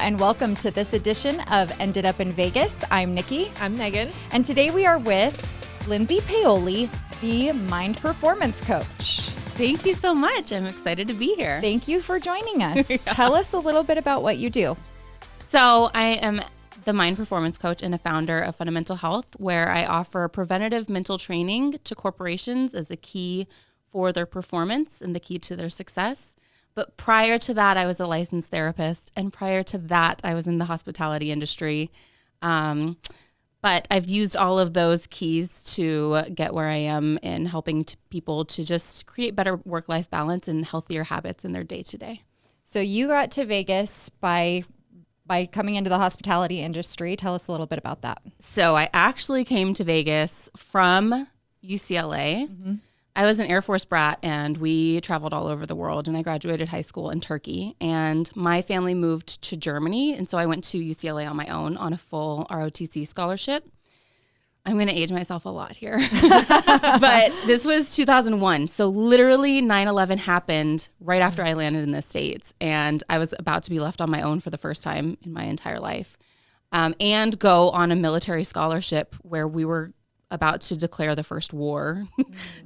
and welcome to this edition of Ended Up in Vegas. I'm Nicci. I'm Megan. And today we are with Lindsey Paoli, the Mind Performance Coach. Thank you so much. I'm excited to be here. Thank you for joining us. Tell us a little bit about what you do. So I am the Mind Performance Coach and a founder of Fundamental Health, where I offer preventative mental training to corporations as a key for their performance and the key to their success. But prior to that, I was a licensed therapist. And prior to that, I was in the hospitality industry. But I've used all of those keys to get where I am in helping people to just create better work-life balance and healthier habits in their day-to-day. So you got to Vegas by coming into the hospitality industry. Tell us a little bit about that. So I actually came to Vegas from UCLA. Mm-hmm. I was an Air Force brat, and we traveled all over the world, and I graduated high school in Turkey, and my family moved to Germany, and so I went to UCLA on my own on a full ROTC scholarship. I'm going to age myself a lot here, but this was 2001, so literally 9/11 happened right after I landed in the States, and I was about to be left on my own for the first time in my entire life, and go on a military scholarship where we were about to declare the first war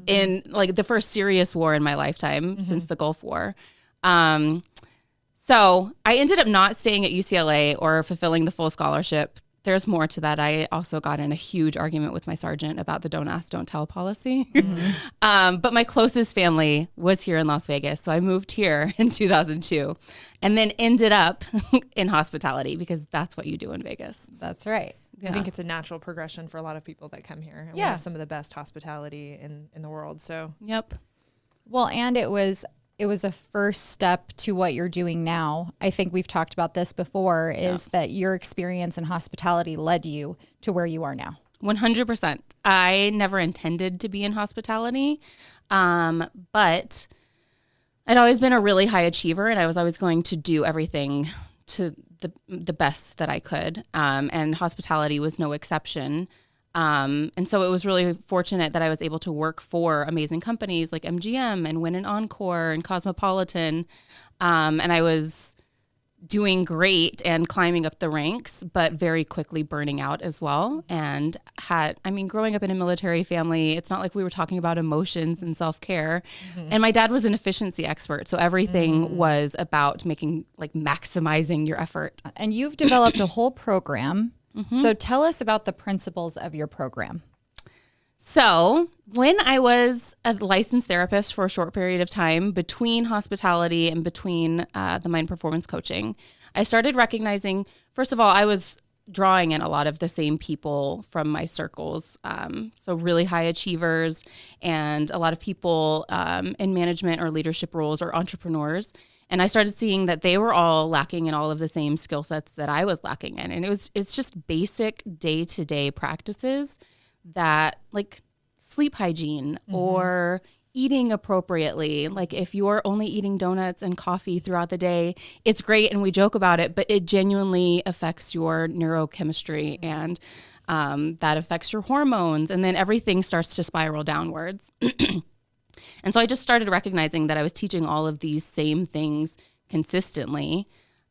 in like the first serious war in my lifetime since the Gulf War. So I ended up not staying at UCLA or fulfilling the full scholarship. There's more to that. I also got in a huge argument with my sergeant about the don't ask, don't tell policy. But my closest family was here in Las Vegas. So I moved here in 2002 and then ended up in hospitality because that's what you do in Vegas. That's right. Yeah. I think it's a natural progression for a lot of people that come here. And we have some of the best hospitality in the world. So yep. Well, and it was a first step to what you're doing now. I think we've talked about this before, is that your experience in hospitality led you to where you are now. 100%. I never intended to be in hospitality, but I'd always been a really high achiever, and I was always going to do everything to the best that I could, and hospitality was no exception. And so it was really fortunate that I was able to work for amazing companies like MGM and Wynn and Encore and Cosmopolitan, and I was doing great and climbing up the ranks, but very quickly burning out as well. And growing up in a military family, it's not like we were talking about emotions and self-care. And my dad was an efficiency expert. So everything was about maximizing your effort. And you've developed a whole program. So tell us about the principles of your program. So when I was a licensed therapist for a short period of time between hospitality and between the mind performance coaching, I started recognizing, first of all, I was drawing in a lot of the same people from my circles. So really high achievers and a lot of people in management or leadership roles or entrepreneurs. And I started seeing that they were all lacking in all of the same skill sets that I was lacking in. And it's just basic day-to-day practices that, like sleep hygiene or eating appropriately. Like if you're only eating donuts and coffee throughout the day, it's great and we joke about it, but it genuinely affects your neurochemistry and that affects your hormones. And then everything starts to spiral downwards. And so I just started recognizing that I was teaching all of these same things consistently,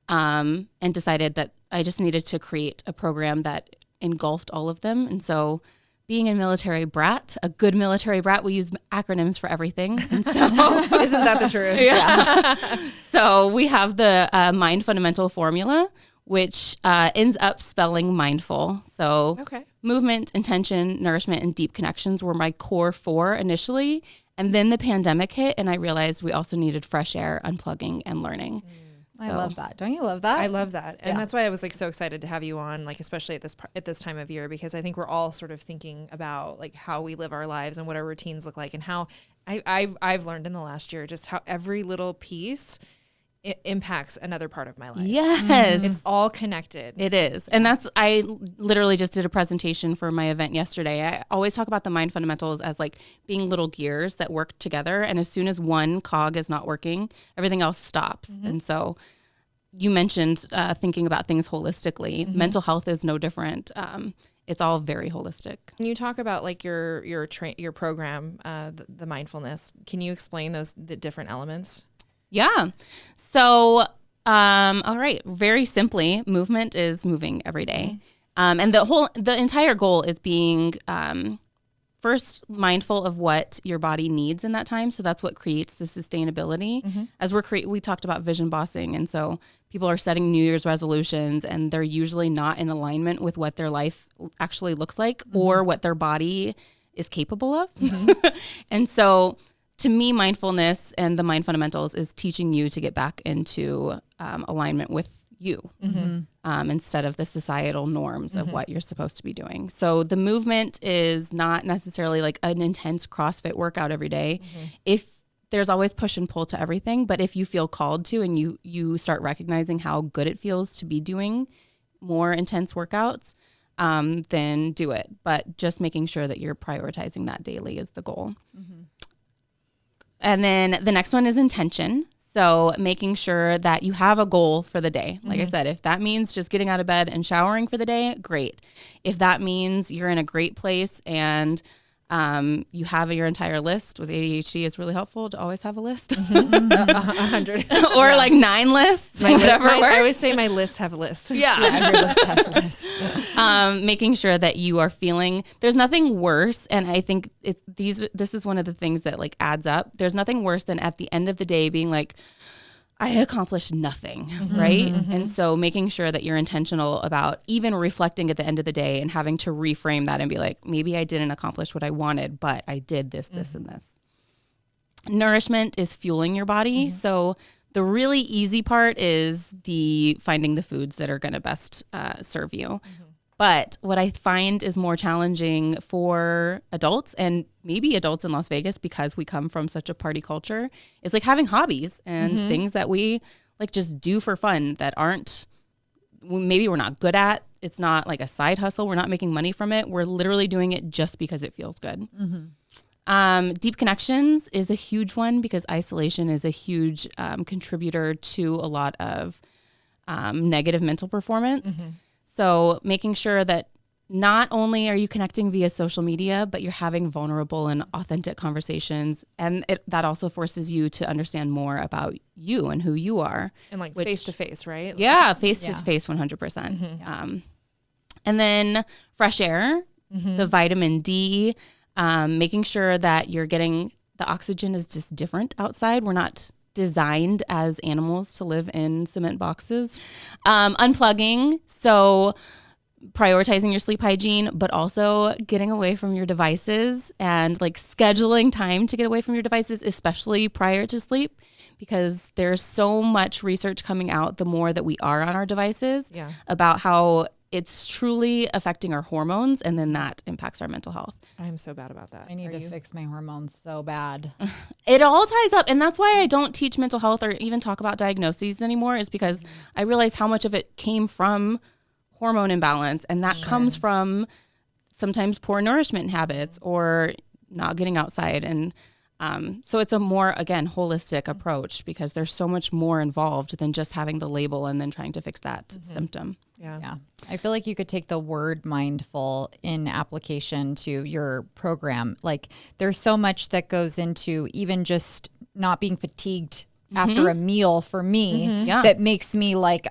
and decided that I just needed to create a program that engulfed all of them. And so being a military brat, a good military brat, we use acronyms for everything. And so isn't that the truth? Yeah. So we have the Mind Fundamental Formula, which ends up spelling mindful. So movement, intention, nourishment, and deep connections were my core four initially. And then the pandemic hit, and I realized we also needed fresh air, unplugging, and learning. I love that. Don't you love that? I love that. And that's why I was so excited to have you on, especially at this time of year, because I think we're all sort of thinking about how we live our lives and what our routines look like, and how I've learned in the last year just how every little piece impacts another part of my life. Yes. It's all connected. It is. And I literally just did a presentation for my event yesterday. I always talk about the mind fundamentals as being little gears that work together. And as soon as one cog is not working, everything else stops. And so you mentioned thinking about things holistically. Mental health is no different. It's all very holistic. Can you talk about your program, the mindfulness? Can you explain the different elements? Yeah. So All right. Very simply, movement is moving every day. And the entire goal is being first mindful of what your body needs in that time. So that's what creates the sustainability. As we talked about vision bossing. And so people are setting New Year's resolutions and they're usually not in alignment with what their life actually looks like or what their body is capable of. And so to me, mindfulness and the mind fundamentals is teaching you to get back into alignment with you instead of the societal norms of what you're supposed to be doing. So the movement is not necessarily like an intense CrossFit workout every day. If there's always push and pull to everything, but if you feel called to and you start recognizing how good it feels to be doing more intense workouts, then do it. But just making sure that you're prioritizing that daily is the goal. And then the next one is intention. So making sure that you have a goal for the day. Like I said, if that means just getting out of bed and showering for the day, great. If that means you're in a great place and you have your entire list, with ADHD, it's really helpful to always have a list. 100. Or like 9 lists, whatever works. I always say my lists have lists. Yeah, every list has lists. Making sure that you are feeling, there's nothing worse. And I think this is one of the things that like adds up. There's nothing worse than at the end of the day being like, I accomplished nothing, right? And so making sure that you're intentional about even reflecting at the end of the day and having to reframe that and be like, maybe I didn't accomplish what I wanted, but I did this, this, and this. Nourishment is fueling your body. So the really easy part is finding the foods that are going to best serve you. But what I find is more challenging for adults and maybe adults in Las Vegas, because we come from such a party culture, is like having hobbies and things that we like just do for fun that maybe we're not good at. It's not like a side hustle. We're not making money from it. We're literally doing it just because it feels good. Deep connections is a huge one because isolation is a huge contributor to a lot of negative mental performance. So making sure that not only are you connecting via social media, but you're having vulnerable and authentic conversations. And that also forces you to understand more about you and who you are. And like face to face, right? Yeah, face to face, 100%. And then fresh air, the vitamin D, making sure that you're getting, the oxygen is just different outside. We're not designed as animals to live in cement boxes. Unplugging, so prioritizing your sleep hygiene, but also getting away from your devices and like scheduling time to get away from your devices, especially prior to sleep, because there's so much research coming out the more that we are on our devices about how it's truly affecting our hormones, and then that impacts our mental health. I'm so bad about that. I need to fix my hormones so bad. It all ties up. And that's why I don't teach mental health or even talk about diagnoses anymore, is because I realize how much of it came from hormone imbalance. And that comes from sometimes poor nourishment habits or not getting outside. And so it's a more, again, holistic approach, because there's so much more involved than just having the label and then trying to fix that symptom. Yeah. I feel like you could take the word mindful in application to your program. Like there's so much that goes into even just not being fatigued after a meal for me that makes me like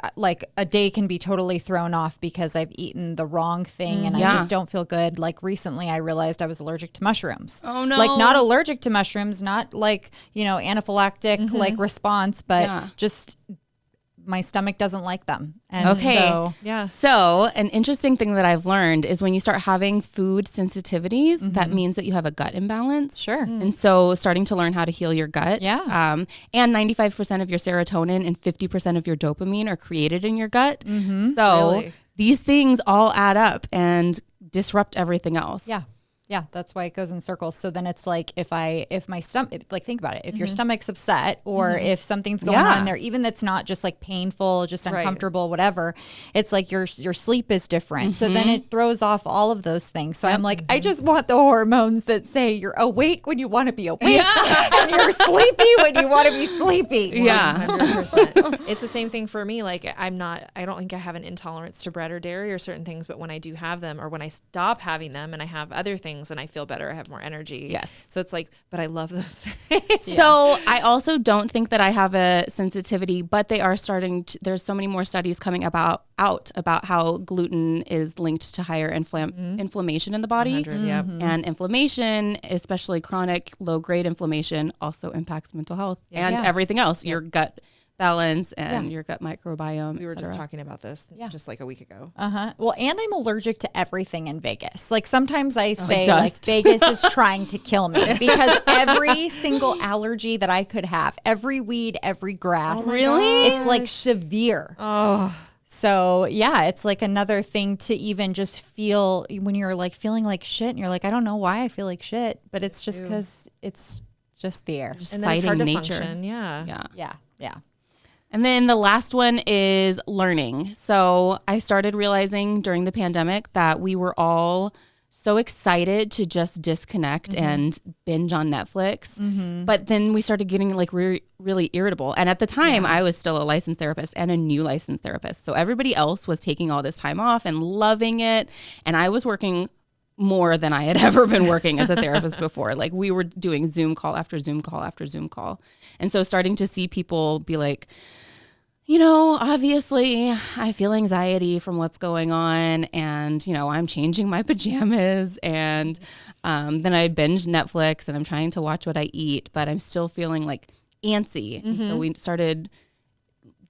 a day can be totally thrown off because I've eaten the wrong thing and I just don't feel good. Like recently I realized I was allergic to mushrooms. Oh no. Like not allergic to mushrooms, not like, anaphylactic like response, but just my stomach doesn't like them. And So an interesting thing that I've learned is when you start having food sensitivities, that means that you have a gut imbalance. Sure. And so starting to learn how to heal your gut. Yeah. And 95% of your serotonin and 50% of your dopamine are created in your gut. So these things all add up and disrupt everything else. Yeah. Yeah, that's why it goes in circles. So then it's like if my stomach, like think about it, if your stomach's upset or if something's going on there, even that's not just like painful, just uncomfortable, whatever, it's like your sleep is different. So then it throws off all of those things. So I'm like, I just want the hormones that say you're awake when you want to be awake and you're sleepy when you want to be sleepy. 100%. It's the same thing for me. Like I don't think I have an intolerance to bread or dairy or certain things, but when I do have them or when I stop having them and I have other things, things and I feel better. I have more energy. Yes. So it's like, but I love those things. So I also don't think that I have a sensitivity, but they are starting to, there's so many more studies coming out about how gluten is linked to higher inflammation in the body. And inflammation, especially chronic low-grade inflammation, also impacts mental health and everything else, your gut balance and your gut microbiome. We were just talking about this just like a week ago. Well, and I'm allergic to everything in Vegas. Like sometimes I say like Vegas is trying to kill me because every single allergy that I could have, every weed, every grass, it's like severe. So yeah, it's like another thing to even just feel when you're like feeling like shit and you're like, I don't know why I feel like shit, but it's just because it's just the air. Just and then fighting it's hard to nature. function. Yeah. And then the last one is learning. So I started realizing during the pandemic that we were all so excited to just disconnect and binge on Netflix. But then we started getting like really irritable. And at the time, I was still a licensed therapist and a new licensed therapist. So everybody else was taking all this time off and loving it. And I was working more than I had ever been working as a therapist before. Like we were doing Zoom call after Zoom call after Zoom call. And so starting to see people be like, you know, obviously I feel anxiety from what's going on and, you know, I'm changing my pajamas and then I binge Netflix and I'm trying to watch what I eat, but I'm still feeling like antsy. So we started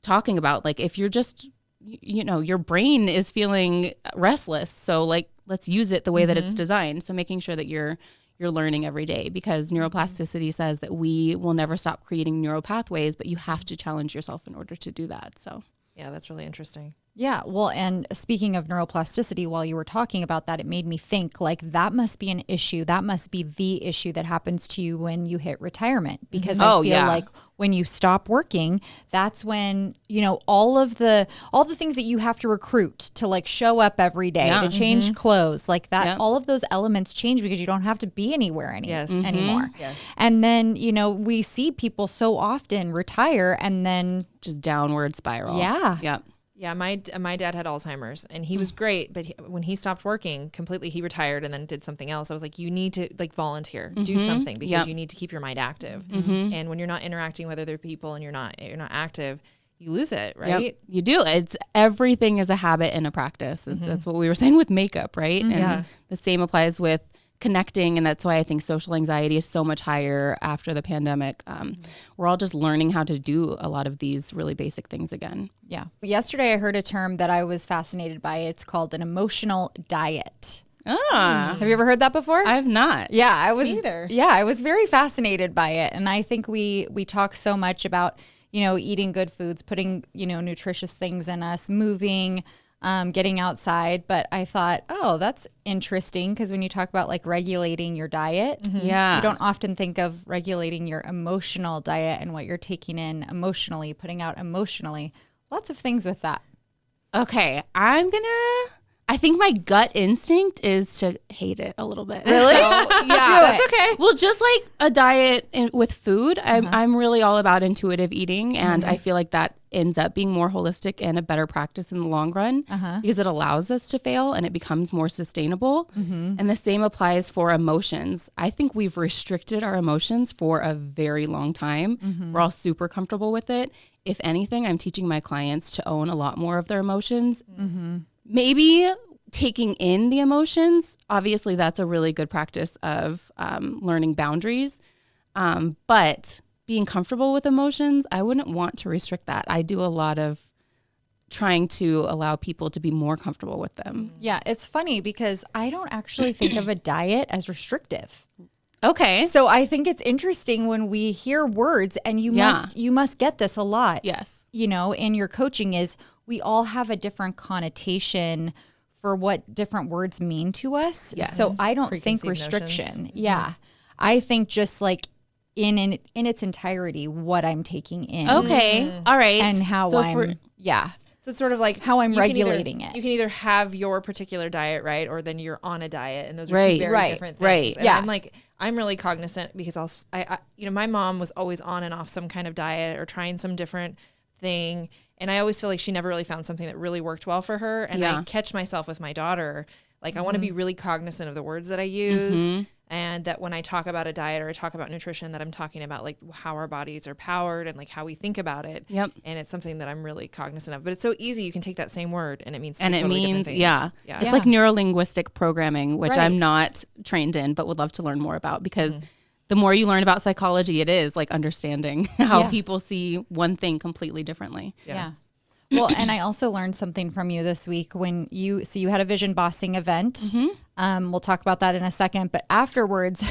talking about like, if you're just, you know, your brain is feeling restless. So like, let's use it the way that it's designed. So making sure that you're learning every day because neuroplasticity says that we will never stop creating neural pathways, but you have to challenge yourself in order to do that. So yeah, that's really interesting. Yeah. Well, and speaking of neuroplasticity, while you were talking about that, it made me think like that must be an issue. That must be the issue that happens to you when you hit retirement, because I feel like when you stop working, that's when, you know, all the things that you have to recruit to like show up every day, to change clothes, like that, all of those elements change because you don't have to be anywhere anymore. And then, you know, we see people so often retire and then just downward spiral. Yeah, my dad had Alzheimer's and he was great, but when he stopped working completely, he retired and then did something else. I was like, you need to like volunteer, do something because you need to keep your mind active. And when you're not interacting with other people and you're not active, you lose it, right? You do. It's everything is a habit and a practice. That's what we were saying with makeup, right? And the same applies with connecting, and that's why I think social anxiety is so much higher after the pandemic. We're all just learning how to do a lot of these really basic things again. Yeah. Yesterday I heard a term that I was fascinated by. It's called an emotional diet. Have you ever heard that before? I have not. Yeah, I was either. Yeah, I was very fascinated by it, and I think we talk so much about, you know, eating good foods, putting, you know, nutritious things in us, moving, getting outside. But I thought, oh, that's interesting because when you talk about like regulating your diet, you don't often think of regulating your emotional diet and what you're taking in emotionally, putting out emotionally. Lots of things with that. Okay, I think my gut instinct is to hate it a little bit. Really? So, That's okay. Well, just like a diet with food, I'm really all about intuitive eating, and I feel like that ends up being more holistic and a better practice in the long run because it allows us to fail and it becomes more sustainable. And the same applies for emotions. I think we've restricted our emotions for a very long time. We're all super comfortable with it. If anything, I'm teaching my clients to own a lot more of their emotions. Maybe taking in the emotions, obviously that's a really good practice of learning boundaries. But being comfortable with emotions, I wouldn't want to restrict that. I do a lot of trying to allow people to be more comfortable with them. Yeah, it's funny because I don't actually think of a diet as restrictive. Okay. So I think it's interesting when we hear words, and you must get this a lot. Yes. You know, in your coaching is we all have a different connotation for what different words mean to us. Yes. So I don't think restriction. Yeah. I think just like in its entirety, what I'm taking in. Okay. All right. And how So it's sort of like how I'm regulating it. You can either have your particular diet, right? Or then you're on a diet, and those are two very different things. Right. And I'm really cognizant because I, you know, my mom was always on and off some kind of diet or trying some different thing. And I always feel like she never really found something that really worked well for her. And I catch myself with my daughter, like I want to be really cognizant of the words that I use. And that when I talk about a diet or I talk about nutrition, that I'm talking about like how our bodies are powered and like how we think about it. Yep. And it's something that I'm really cognizant of. But it's so easy. You can take that same word and it means and two it totally means different things. It's like neurolinguistic programming, which I'm not trained in, but would love to learn more about, because the more you learn about psychology, it is like understanding how people see one thing completely differently. Yeah. Well, and I also learned something from you this week when you had a vision bossing event. We'll talk about that in a second, but afterwards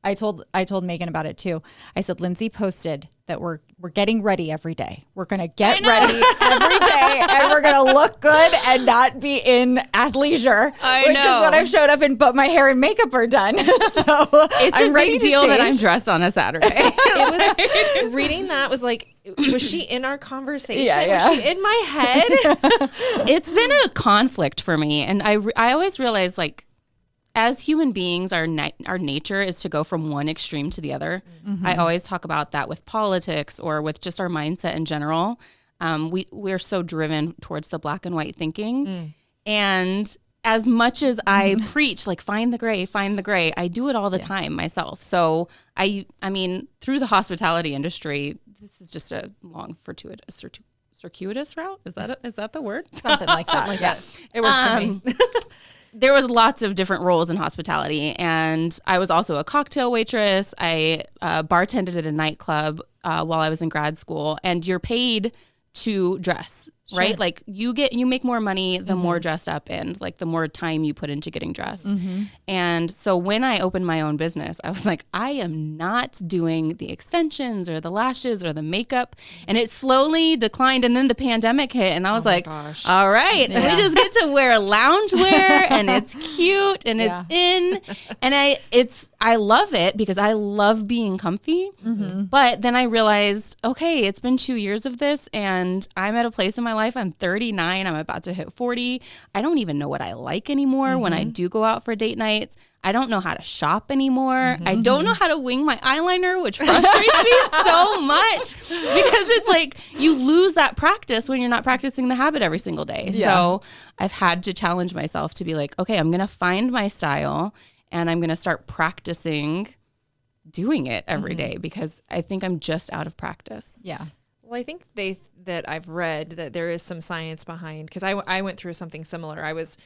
I told Megan about it too. I said, Lindsey posted that we're getting ready every day. We're going to get ready every day and we're going to look good and not be in athleisure, which is what I've showed up in, but my hair and makeup are done. So it's a big deal that I'm dressed on a Saturday. It was reading that was like, was she in our conversation? Was she in my head? It's been a conflict for me. And I always realize, like, as human beings, our nature is to go from one extreme to the other. I always talk about that with politics or with just our mindset in general. We're so driven towards the black and white thinking. And as much as I preach, like, find the gray, I do it all the time myself. So I mean, through the hospitality industry, this is just a long circuitous route. Is that the word? Something like that. It works for me. There was lots of different roles in hospitality, and I was also a cocktail waitress. I bartended at a nightclub while I was in grad school, and you're paid to dress, right? Like you make more money the more dressed up and like the more time you put into getting dressed. And so when I opened my own business, I was like, I am not doing the extensions or the lashes or the makeup. And it slowly declined. And then the pandemic hit and I was all right, we just get to wear loungewear and it's cute and it's in. And I love it because I love being comfy. But then I realized, okay, it's been 2 years of this and I'm at a place in my life. I'm 39. I'm about to hit 40. I don't even know what I like anymore when I do go out for date nights. I don't know how to shop anymore. I don't know how to wing my eyeliner, which frustrates me so much because it's like you lose that practice when you're not practicing the habit every single day. So I've had to challenge myself to be like, okay, I'm going to find my style and I'm going to start practicing doing it every day because I think I'm just out of practice. Yeah. Well, I think that I've read that there is some science behind, because I went through something similar. I was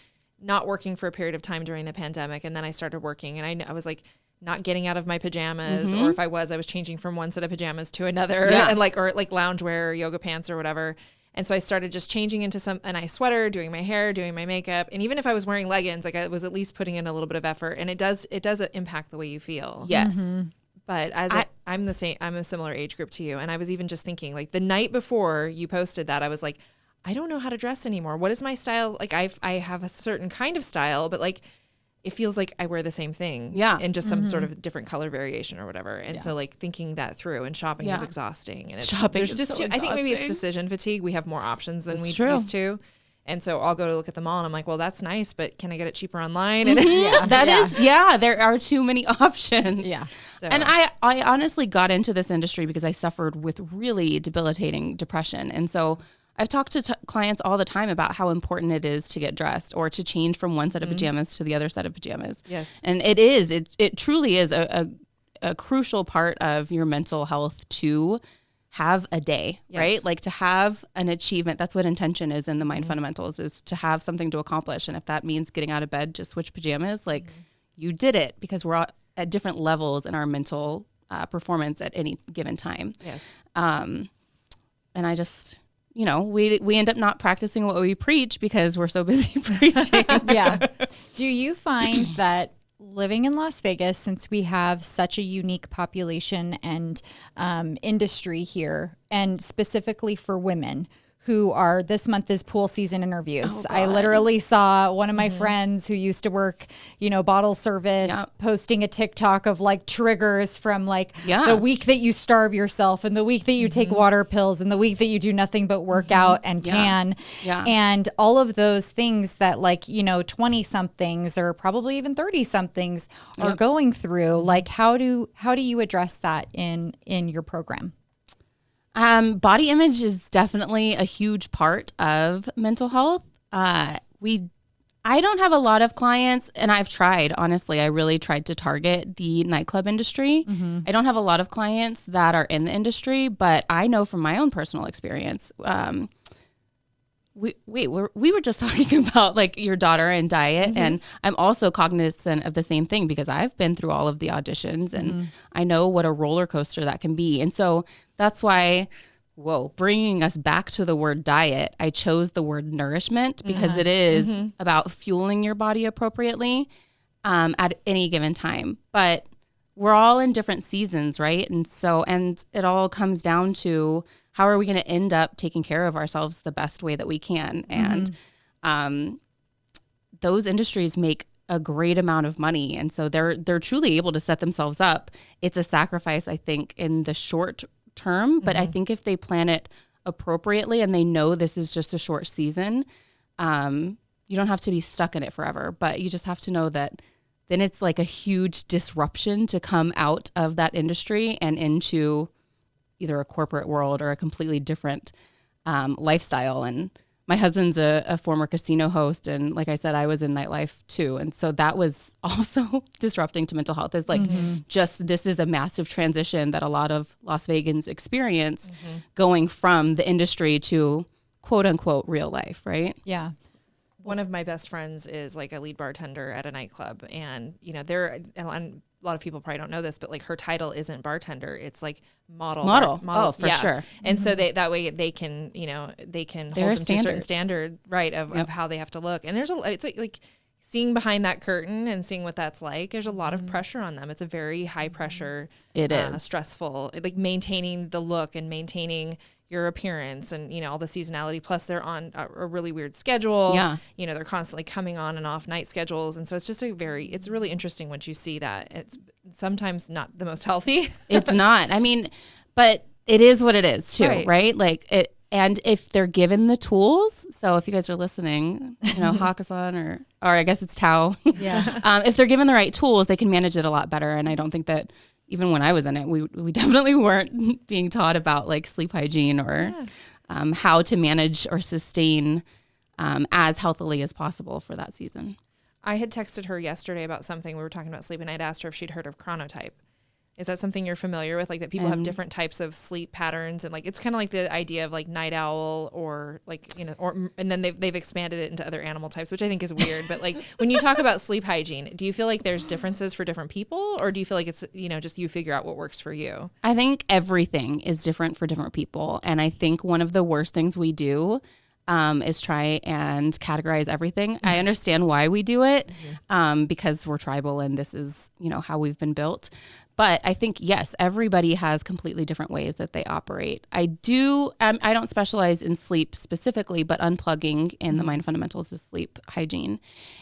not working for a period of time during the pandemic, and then I started working, and I was like not getting out of my pajamas, or if I was changing from one set of pajamas to another, and like loungewear or yoga pants or whatever. And so I started just changing into a nice sweater, doing my hair, doing my makeup, and even if I was wearing leggings, like I was at least putting in a little bit of effort, and it does impact the way you feel. Yes. But I'm the same, I'm a similar age group to you. And I was even just thinking, like, the night before you posted that, I was like, I don't know how to dress anymore. What is my style? Like, I have a certain kind of style, but like, it feels like I wear the same thing. In just some sort of different color variation or whatever. And so like thinking that through, and shopping is exhausting. And shopping is just so I think maybe it's decision fatigue. We have more options than we used to. And so I'll go to look at the mall and I'm like, well, that's nice, but can I get it cheaper online? And there are too many options. So. And I honestly got into this industry because I suffered with really debilitating depression. And so I've talked to clients all the time about how important it is to get dressed or to change from one set of pajamas to the other set of pajamas. Yes. And it truly is a crucial part of your mental health to have a day, right? Like to have an achievement. That's what intention is in the Mind Fundamentals, is to have something to accomplish. And if that means getting out of bed to switch pajamas, like you did it, because we're all at different levels in our mental performance at any given time. Yes. And I just, we end up not practicing what we preach because we're so busy preaching. Do you find that living in Las Vegas, since we have such a unique population and industry here, and specifically for women who are, this month is pool season interviews. I literally saw one of my friends who used to work, bottle service, posting a TikTok of like triggers from like the week that you starve yourself and the week that you take water pills and the week that you do nothing but work out and tan. And all of those things that 20 somethings or probably even 30 somethings are going through. Like how do you address that in your program? Body image is definitely a huge part of mental health. I don't have a lot of clients, and I've tried, honestly. I really tried to target the nightclub industry. Mm-hmm. I don't have a lot of clients that are in the industry, but I know from my own personal experience. We were just talking about like your daughter and diet, mm-hmm. and I'm also cognizant of the same thing because I've been through all of the auditions, and mm-hmm. I know what a roller coaster that can be. And so that's why, bringing us back to the word diet, I chose the word nourishment because it is mm-hmm. about fueling your body appropriately at any given time. But we're all in different seasons, right? And it all comes down to how are we going to end up taking care of ourselves the best way that we can? Mm-hmm. And those industries make a great amount of money. And so they're truly able to set themselves up. It's a sacrifice, I think, in the short term, but mm-hmm. I think if they plan it appropriately and they know this is just a short season, you don't have to be stuck in it forever, but you just have to know that then it's like a huge disruption to come out of that industry and into either a corporate world or a completely different lifestyle. And my husband's a former casino host. And like I said, I was in nightlife too. And so that was also disrupting to mental health. It's like mm-hmm. This is a massive transition that a lot of Las Vegans experience mm-hmm. going from the industry to quote unquote real life, right? Yeah. One of my best friends is like a lead bartender at a nightclub, and and a lot of people probably don't know this, but like her title isn't bartender; it's like model. Oh, for sure. And mm-hmm. so that way they can hold them to a certain standard, right? Of how they have to look. And it's like seeing behind that curtain and seeing what that's like. There's a lot of pressure on them. It's a very high pressure. It is stressful, like maintaining the look and maintaining your appearance and, all the seasonality. Plus they're on a really weird schedule. Yeah. They're constantly coming on and off night schedules. And so it's just it's really interesting once you see that. It's sometimes not the most healthy. It's not. I mean, but it is what it is too, right? Like it, and if they're given the tools, so if you guys are listening, Hakkasan or I guess it's Tao. Yeah. If they're given the right tools, they can manage it a lot better. And I don't think that even when I was in it, we definitely weren't being taught about like sleep hygiene or how to manage or sustain as healthily as possible for that season. I had texted her yesterday about something. We were talking about sleep, and I'd asked her if she'd heard of chronotype. Is that something you're familiar with? Like that people have different types of sleep patterns, and like it's kind of like the idea of like night owl or like and then they've expanded it into other animal types, which I think is weird. But like when you talk about sleep hygiene, do you feel like there's differences for different people, or do you feel like it's just you figure out what works for you? I think everything is different for different people, and I think one of the worst things we do is try and categorize everything. Mm-hmm. I understand why we do it because we're tribal and this is how we've been built. But I think, yes, everybody has completely different ways that they operate. I don't specialize in sleep specifically, but unplugging in the Mind Fundamentals is sleep hygiene.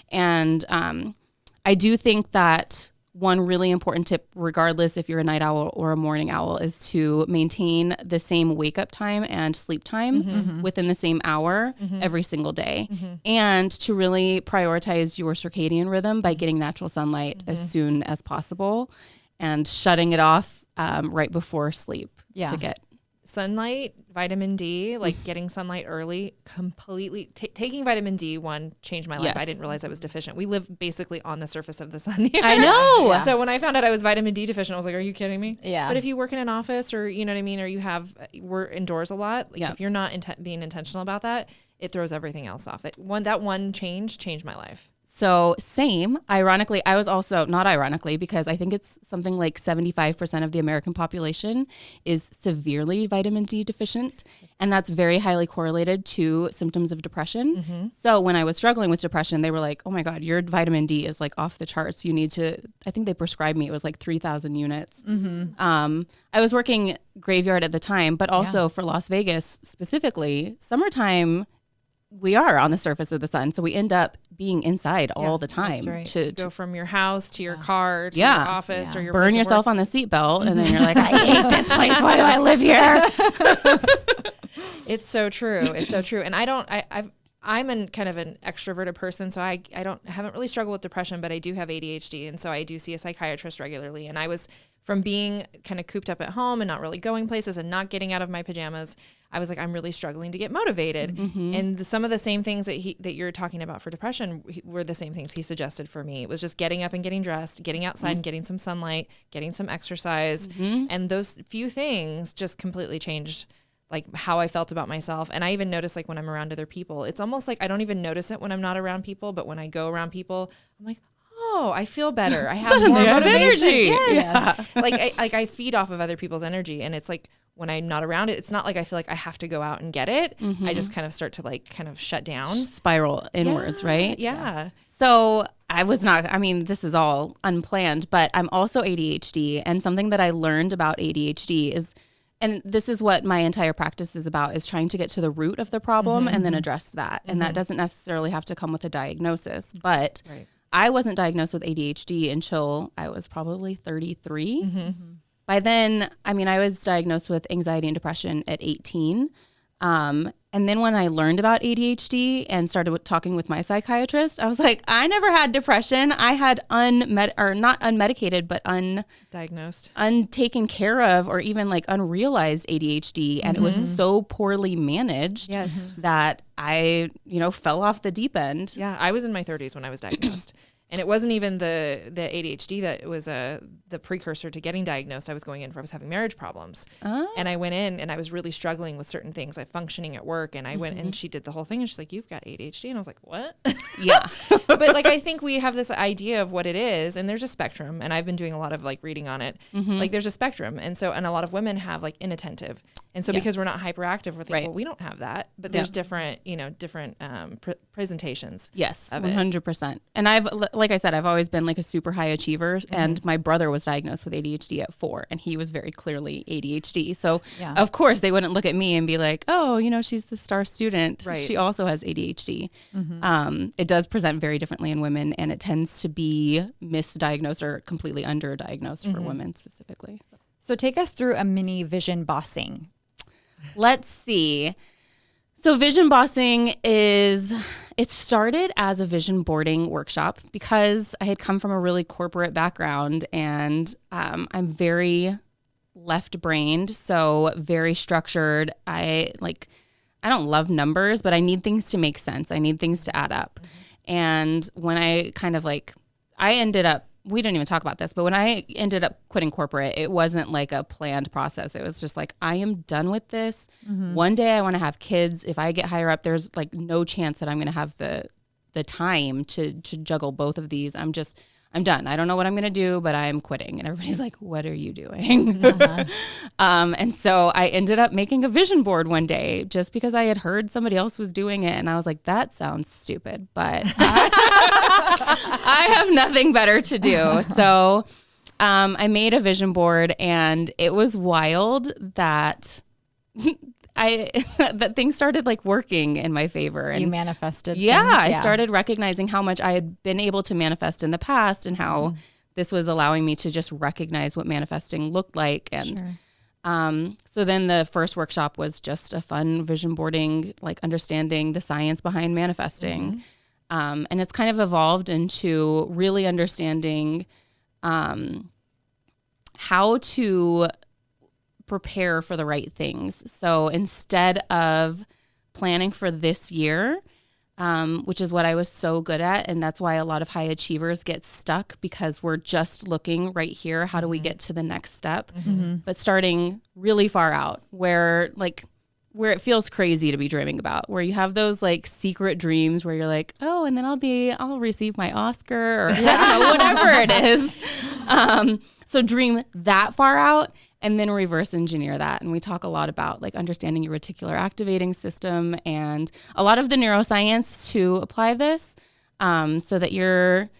And I do think that one really important tip, regardless if you're a night owl or a morning owl, is to maintain the same wake up time and sleep time within the same hour every single day. And to really prioritize your circadian rhythm by getting natural sunlight as soon as possible and shutting it off right before sleep to get sunlight, vitamin D, like getting sunlight early, completely taking vitamin D changed my life. I didn't realize I was deficient. We live basically on the surface of the sun here. I know. Yeah. So when I found out I was vitamin D deficient, I was like, are you kidding me? Yeah. But if you work in an office or you know what I mean, or we're indoors a lot, like if you're not being intentional about that, it throws everything else off. That one change changed my life. So same, ironically, I was also, not ironically, because I think it's something like 75% of the American population is severely vitamin D deficient. And that's very highly correlated to symptoms of depression. So when I was struggling with depression, they were like, oh my God, your vitamin D is like off the charts. You need to, I think they prescribed me, it was like 3,000 units. I was working graveyard at the time, but also for Las Vegas specifically, summertime, we are on the surface of the sun, so we end up being inside all the time. That's right. To go from your house to your car to your office or your burn yourself on the seatbelt, and then you're like, I hate this place. Why do I live here? It's so true. It's so true. And I'm kind of an extroverted person, so I haven't really struggled with depression, but I do have ADHD, and so I do see a psychiatrist regularly. And I was, from being kind of cooped up at home and not really going places and not getting out of my pajamas, I was like, I'm really struggling to get motivated. And some of the same things that you're talking about for depression were the same things he suggested for me. It was just getting up and getting dressed, getting outside and getting some sunlight, getting some exercise. And those few things just completely changed like how I felt about myself. And I even notice like when I'm around other people, it's almost like I don't even notice it when I'm not around people, but when I go around people, I'm like, oh, I feel better. I have more motivation. Yes. Like I feed off of other people's energy, and it's like when I'm not around it, it's not like I feel like I have to go out and get it. I just kind of start to like kind of shut down, spiral inwards, right? Yeah. So this is all unplanned, but I'm also ADHD, and something that I learned about ADHD is, and this is what my entire practice is about, is trying to get to the root of the problem and then address that. And that doesn't necessarily have to come with a diagnosis, but I wasn't diagnosed with ADHD until I was probably 33. By then, I was diagnosed with anxiety and depression at 18. And then when I learned about ADHD and started talking with my psychiatrist, I was like, I never had depression. I had not unmedicated, but undiagnosed, untaken care of, or even like unrealized ADHD. And it was so poorly managed that I, fell off the deep end. Yeah. I was in my 30s when I was diagnosed. And it wasn't even the ADHD that was the precursor to getting diagnosed. I was having marriage problems. And I went in and I was really struggling with certain things, like functioning at work. And I went and she did the whole thing and she's like, you've got ADHD. And I was like, what? Yeah. But like, I think we have this idea of what it is, and there's a spectrum. And I've been doing a lot of like reading on it. Like there's a spectrum. And a lot of women have like inattentive. And so because we're not hyperactive, we're thinking, well, we don't have that, but there's different presentations. Yes, 100%. And like I said, I've always been like a super high achiever, and my brother was diagnosed with ADHD at 4, and he was very clearly ADHD. So of course they wouldn't look at me and be like, oh, she's the star student. Right. She also has ADHD. It does present very differently in women, and it tends to be misdiagnosed or completely underdiagnosed for women specifically. So take us through a mini vision bossing. Let's see. So vision bossing it started as a vision boarding workshop because I had come from a really corporate background, and I'm very left-brained, so very structured. I don't love numbers, but I need things to make sense. I need things to add up. And when I we didn't even talk about this, but when I ended up quitting corporate, it wasn't like a planned process. It was just like, I am done with this. One day I want to have kids. If I get higher up, there's like no chance that I'm going to have the time to juggle both of these. I'm done. I don't know what I'm going to do, but I'm quitting. And everybody's like, what are you doing? And so I ended up making a vision board one day just because I had heard somebody else was doing it. And I was like, that sounds stupid, but I have nothing better to do. So I made a vision board, and it was wild that that things started like working in my favor. And you manifested. Yeah, things. I started recognizing how much I had been able to manifest in the past, and how this was allowing me to just recognize what manifesting looked like. And so then the first workshop was just a fun vision boarding, like understanding the science behind manifesting. And it's kind of evolved into really understanding how to prepare for the right things. So instead of planning for this year, which is what I was so good at, and that's why a lot of high achievers get stuck, because we're just looking right here. How do we get to the next step? But starting really far out, where it feels crazy to be dreaming about, where you have those like secret dreams where you're like, oh, and then I'll receive my Oscar, or whatever it is. So dream that far out, and then reverse engineer that. And we talk a lot about like understanding your reticular activating system and a lot of the neuroscience to apply this, so that you're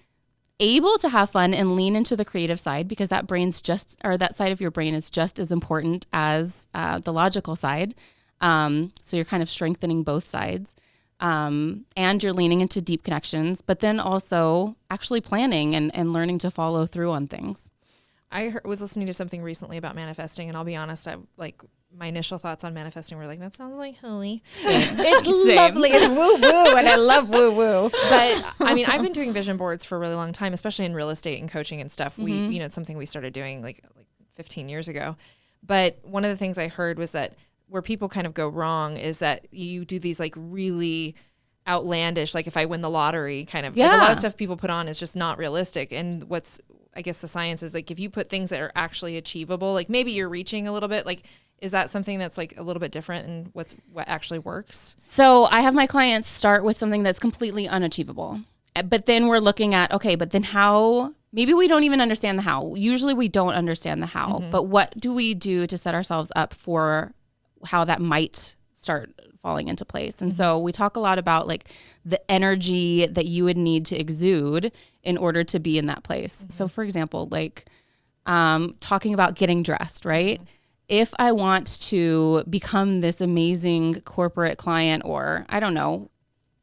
able to have fun and lean into the creative side, because that side of your brain is just as important as the logical side. So you're kind of strengthening both sides, and you're leaning into deep connections, but then also actually planning and learning to follow through on things. was listening to something recently about manifesting, and I'll be honest, my initial thoughts on manifesting were like, that sounds like hooey. It's lovely. It's woo-woo, and I love woo-woo. But I mean, I've been doing vision boards for a really long time, especially in real estate and coaching and stuff. We, it's something we started doing like 15 years ago. But one of the things I heard was that where people kind of go wrong is that you do these like really outlandish, like if I win the lottery kind of, like a lot of stuff people put on is just not realistic. And I guess the science is like, if you put things that are actually achievable, like maybe you're reaching a little bit, like, is that something that's like a little bit different in what actually works? So I have my clients start with something that's completely unachievable, but then we're looking at, okay, but then how, maybe we don't even understand the how. Usually we don't understand the how, but what do we do to set ourselves up for how that might start falling into place? And so we talk a lot about like the energy that you would need to exude in order to be in that place. So for example, like talking about getting dressed, right? If I want to become this amazing corporate client, or I don't know,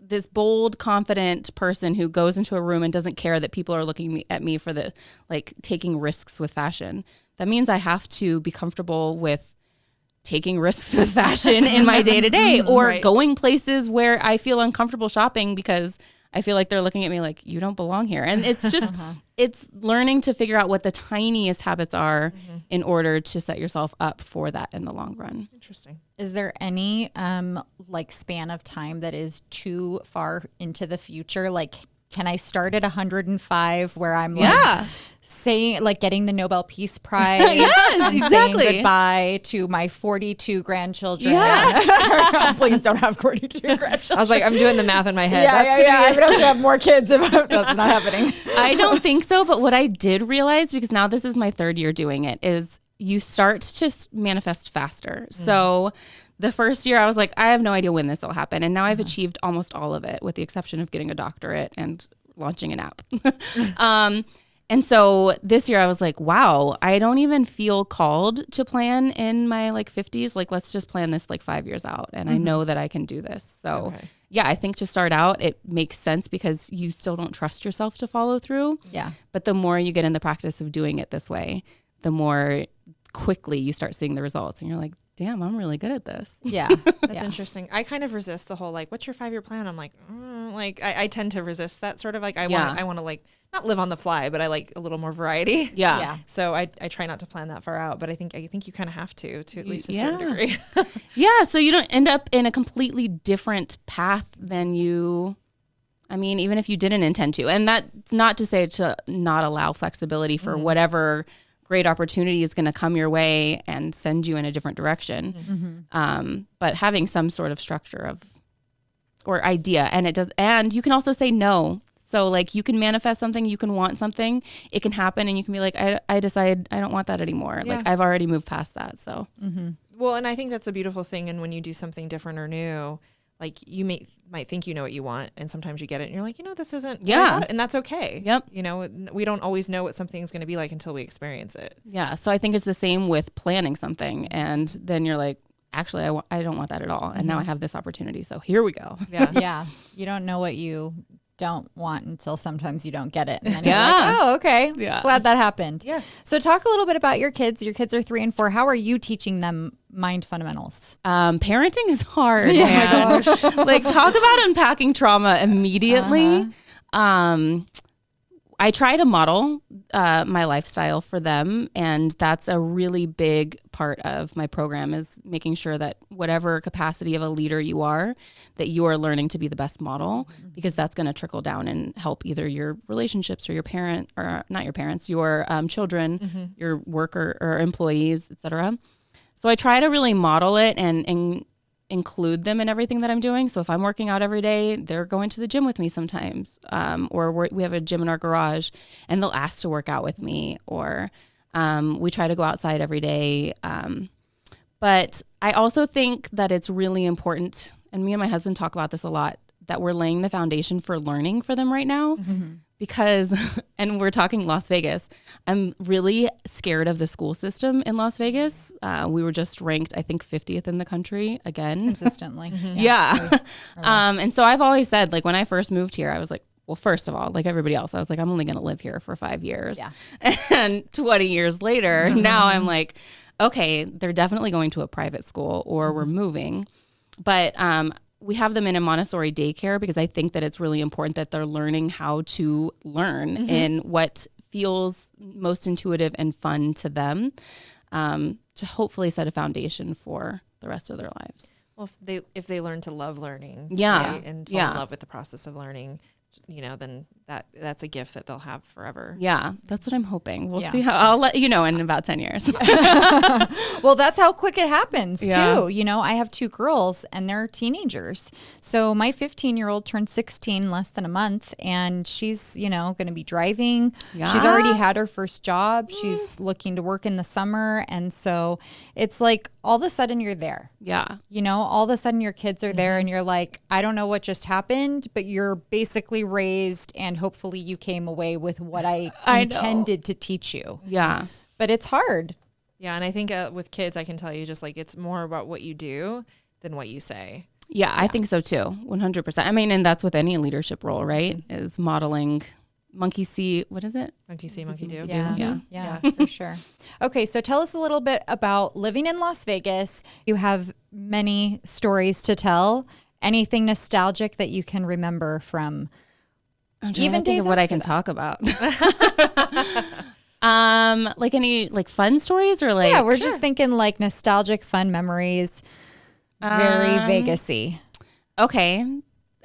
this bold, confident person who goes into a room and doesn't care that people are looking at me for the like taking risks with fashion, that means I have to be comfortable with taking risks with fashion in my day to day, or going places where I feel uncomfortable shopping because I feel like they're looking at me like, you don't belong here. And it's just, it's learning to figure out what the tiniest habits are in order to set yourself up for that in the long run. Interesting. Is there any like span of time that is too far into the future? Like, can I start at 105 where I'm like saying, like getting the Nobel Peace Prize and saying goodbye to my 42 grandchildren? Please don't have 42 grandchildren. I was like, I'm doing the math in my head. I would have to have more kids if that's not happening. I don't think so. But what I did realize, because now this is my third year doing it, is you start to manifest faster. So the first year I was like, I have no idea when this will happen. And now I've achieved almost all of it with the exception of getting a doctorate and launching an app. And so this year I was like, wow, I don't even feel called to plan in my like 50s. Like, let's just plan this like 5 years out. And I know that I can do this. So yeah, I think to start out, it makes sense because you still don't trust yourself to follow through. Yeah. But the more you get in the practice of doing it this way, the more quickly you start seeing the results and you're like, damn, I'm really good at this. Yeah. That's interesting. I kind of resist the whole, like, what's your 5-year plan? I'm like, I tend to resist that sort of like, I want to like not live on the fly, but I like a little more variety. Yeah. So I try not to plan that far out, but I think you kind of have to at least a certain degree. So you don't end up in a completely different path than you, I mean, even if you didn't intend to. And that's not to say to not allow flexibility for whatever great opportunity is going to come your way and send you in a different direction. But having some sort of structure or idea, and you can also say no. So like you can manifest something, you can want something, it can happen, and you can be like, I decide I don't want that anymore. Yeah. Like I've already moved past that. So. Well, and I think that's a beautiful thing. And when you do something different or new, like you might think you know what you want, and sometimes you get it and you're like, this isn't and that's okay. Yep. We don't always know what something's going to be like until we experience it. Yeah. So I think it's the same with planning something, and then you're like, actually I don't want that at all, and now I have this opportunity, so here we go. Yeah. You don't know what you don't want until sometimes you don't get it, and then you're like, oh, okay, glad that happened. So talk a little bit about your kids. Your kids are 3 and 4. How are you teaching them mind fundamentals? Parenting is hard. Oh my gosh. Like, talk about unpacking trauma immediately. I try to model my lifestyle for them, and that's a really big part of my program, is making sure that whatever capacity of a leader you are, that you are learning to be the best model, because that's going to trickle down and help either your relationships or your parent, or not your parents, your children, your worker or employees, etc. So I try to really model it and include them in everything that I'm doing. So if I'm working out every day, they're going to the gym with me sometimes, or we have a gym in our garage and they'll ask to work out with me, or we try to go outside every day. But I also think that it's really important, and me and my husband talk about this a lot, that we're laying the foundation for learning for them right now. Because, and we're talking Las Vegas, I'm really scared of the school system in Las Vegas. We were just ranked, I think, 50th in the country again. Consistently. Yeah. And so I've always said, like, when I first moved here, I was like, well, first of all, like everybody else, I was like, I'm only going to live here for 5 years. Yeah. And 20 years later, now I'm like, okay, they're definitely going to a private school or we're moving. But we have them in a Montessori daycare because I think that it's really important that they're learning how to learn in what feels most intuitive and fun to them, to hopefully set a foundation for the rest of their lives. Well, if they learn to love learning, yeah, right, and fall in love with the process of learning, then that's a gift that they'll have forever. Yeah, that's what I'm hoping. We'll see how. I'll let you know in about 10 years. Well, that's how quick it happens too. I have 2 girls and they're teenagers. So my 15-year-old turned 16 less than a month, and she's going to be driving. Yeah. She's already had her first job. She's looking to work in the summer, and so it's like all of a sudden you're there. Yeah. All of a sudden your kids are there, and you're like, I don't know what just happened, but you're basically raised, and hopefully you came away with what I intended to teach you. Yeah. But it's hard. Yeah. And I think with kids, I can tell you just like, it's more about what you do than what you say. Yeah, I think so too. 100%. I mean, and that's with any leadership role, right? Is modeling monkey see, what is it? Monkey see, monkey do. Yeah, for sure. Okay. So tell us a little bit about living in Las Vegas. You have many stories to tell. Anything nostalgic that you can remember from even days of what I can talk about? Like any like fun stories or like? Yeah, we're just thinking like nostalgic fun memories. Very Vegas-y. Okay.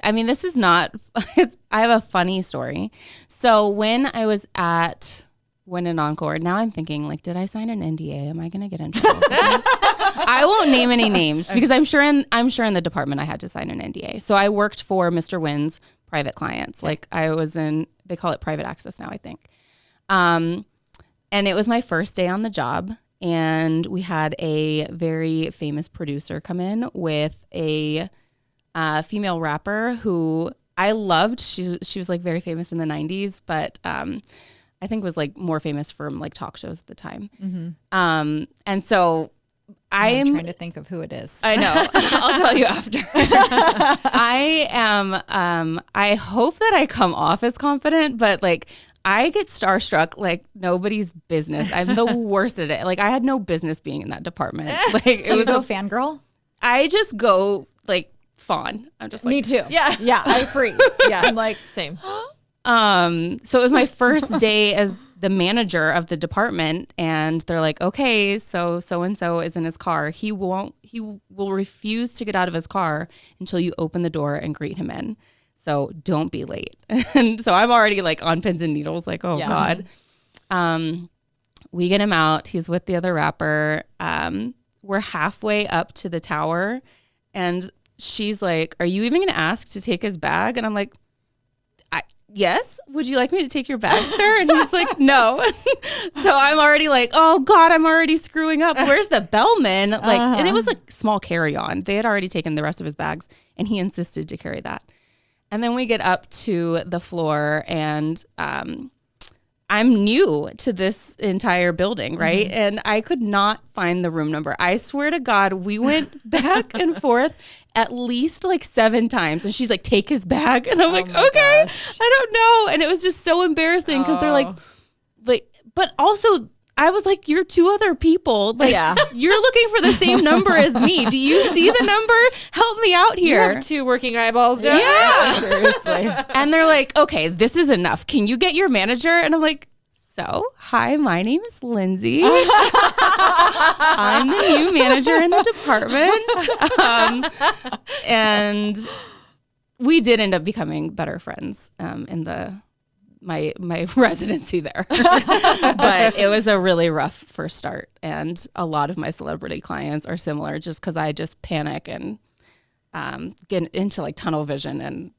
I mean, this is not, I have a funny story. So when I was at Win and Encore, now I'm thinking like, did I sign an NDA? Am I going to get in trouble? I won't name any names because I'm sure in the department I had to sign an NDA. So I worked for Mr. Wynn's private clients. Like I was they call it private access now, I think. And it was my first day on the job. And we had a very famous producer come in with a female rapper who I loved. She was like very famous in the 90s, but I think was like more famous from like talk shows at the time. Mm-hmm. And so I'm trying to think of who it is. I know. I'll tell you after. I hope that I come off as confident, but like I get starstruck like nobody's business. I'm the worst at it. Like I had no business being in that department. Like it was a fangirl. I just go like fawn. I'm just like me too. Yeah. Yeah. I freeze. Yeah. I'm like same. So it was my first day as the manager of the department, and they're like, okay, so and so is in his car. He will refuse to get out of his car until you open the door and greet him in. So don't be late. And so I'm already like on pins and needles, like, oh God. We get him out. He's with the other rapper. We're halfway up to the tower, and she's like, are you even going to ask to take his bag? And I'm like, yes. Would you like me to take your bag, sir? And he's like, no. So I'm already like, oh God, I'm already screwing up. Where's the bellman? Like, and it was like small carry-on. They had already taken the rest of his bags, and he insisted to carry that. And then we get up to the floor, and I'm new to this entire building, right? Mm-hmm. And I could not find the room number. I swear to God, we went back and forth at least like 7 times. And she's like, take his bag. And I'm like, okay, gosh. I don't know. And it was just so embarrassing because they're like, but also I was like, you're 2 other people. Like, you're looking for the same number as me. Do you see the number? Help me out here. You have 2 working eyeballs now. Yeah. Seriously. And they're like, okay, this is enough. Can you get your manager? And I'm like, so, hi, my name is Lindsey. I'm the new manager in the department. And we did end up becoming better friends in my residency there. But it was a really rough first start. And a lot of my celebrity clients are similar just because I just panic and get into like tunnel vision and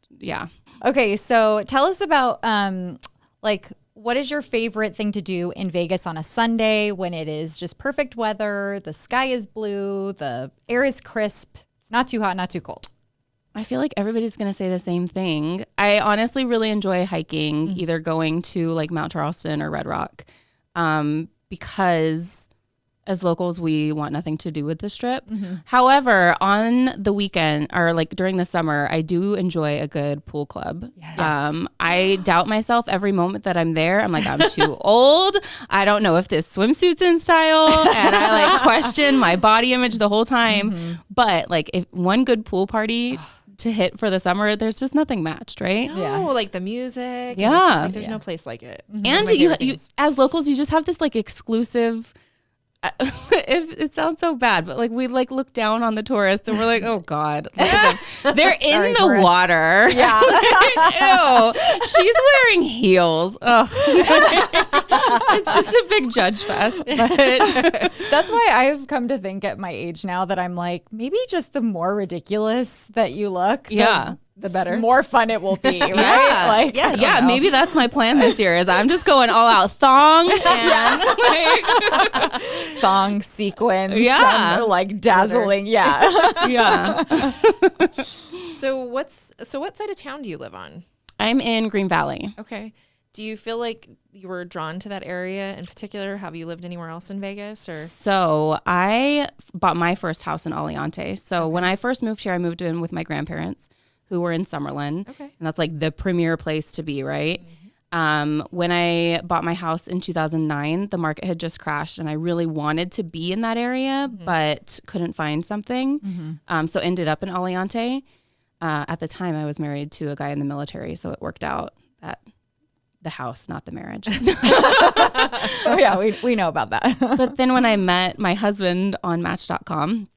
Okay, so tell us about what is your favorite thing to do in Vegas on a Sunday when it is just perfect weather, the sky is blue, the air is crisp, it's not too hot, not too cold? I feel like everybody's going to say the same thing. I honestly really enjoy hiking, either going to like Mount Charleston or Red Rock, because as locals, we want nothing to do with the Strip. However, on the weekend or like during the summer, I do enjoy a good pool club. Yes. I doubt myself every moment that I'm there. I'm like, I'm too old. I don't know if this swimsuit's in style. And I like question my body image the whole time. But like if one good pool party to hit for the summer, there's just nothing matched, right? No, like the music. Yeah. Like, there's no place like it. And you as locals, you just have this like exclusive, it sounds so bad, but like we like look down on the tourists and we're like, oh God, they're in the water. Yeah. Ew. She's wearing heels. Oh. It's just a big judge fest. But that's why I've come to think at my age now that I'm like, maybe just the more ridiculous that you look, the better, more fun it will be, right? Yeah. Maybe that's my plan this year. Is I'm just going all out thong and like thong sequins, and like dazzling, yeah. So what side of town do you live on? I'm in Green Valley. Okay. Do you feel like you were drawn to that area in particular? Have you lived anywhere else in Vegas? Or so I bought my first house in Aliante. So when I first moved here, I moved in with my grandparents, who were in Summerlin. Okay. And that's like the premier place to be, right? When I bought my house in 2009, the market had just crashed and I really wanted to be in that area, but couldn't find something. So ended up in Aliante. At the time I was married to a guy in the military, so it worked out that the house, not the marriage. Oh yeah, we know about that. But then when I met my husband on Match.com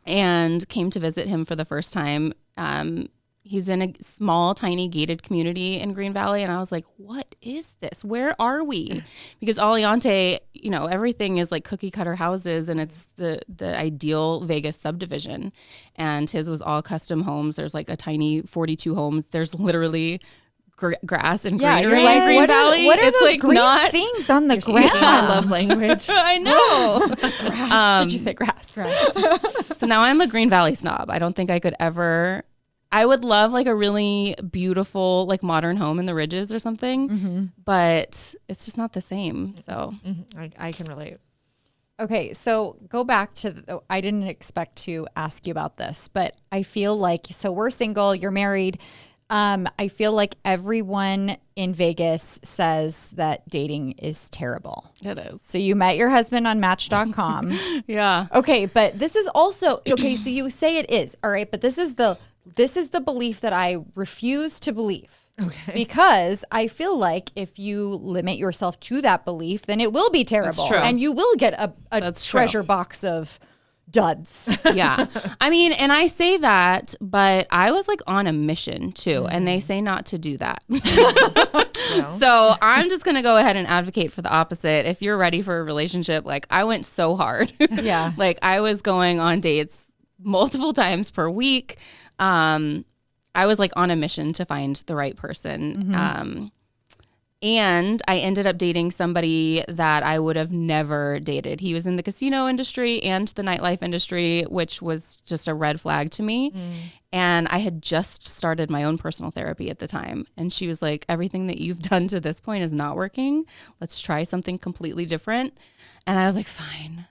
and came to visit him for the first time, he's in a small, tiny gated community in Green Valley. And I was like, what is this? Where are we? Because Aliante, you know, everything is like cookie cutter houses and it's the ideal Vegas subdivision. And his was all custom homes. There's like a tiny 42 homes. There's literally grass and greenery in Green Valley. What are it's those like green not things on the ground? I love language. I know. Grass. Did you say grass? So now I'm a Green Valley snob. I don't think I could ever. I would love like a really beautiful like modern home in the Ridges or something, but it's just not the same. So I can relate. Okay, so go back to, I didn't expect to ask you about this, but I feel like, so we're single, you're married. I feel like everyone in Vegas says that dating is terrible. It is. So you met your husband on Match.com. Yeah. Okay, but this is also, okay, so you say it is, all right, but this is the belief that I refuse to believe. Okay. Because I feel like if you limit yourself to that belief, then it will be terrible. That's true. And you will get a treasure box of duds. Yeah. I mean, and I say that, but I was like on a mission too. And they say not to do that. So I'm just going to go ahead and advocate for the opposite. If you're ready for a relationship, like I went so hard. Yeah. Like I was going on dates multiple times per week. I was like on a mission to find the right person. And I ended up dating somebody that I would have never dated. He was in the casino industry and the nightlife industry, which was just a red flag to me. And I had just started my own personal therapy at the time. And she was like, everything that you've done to this point is not working. Let's try something completely different. And I was like, fine.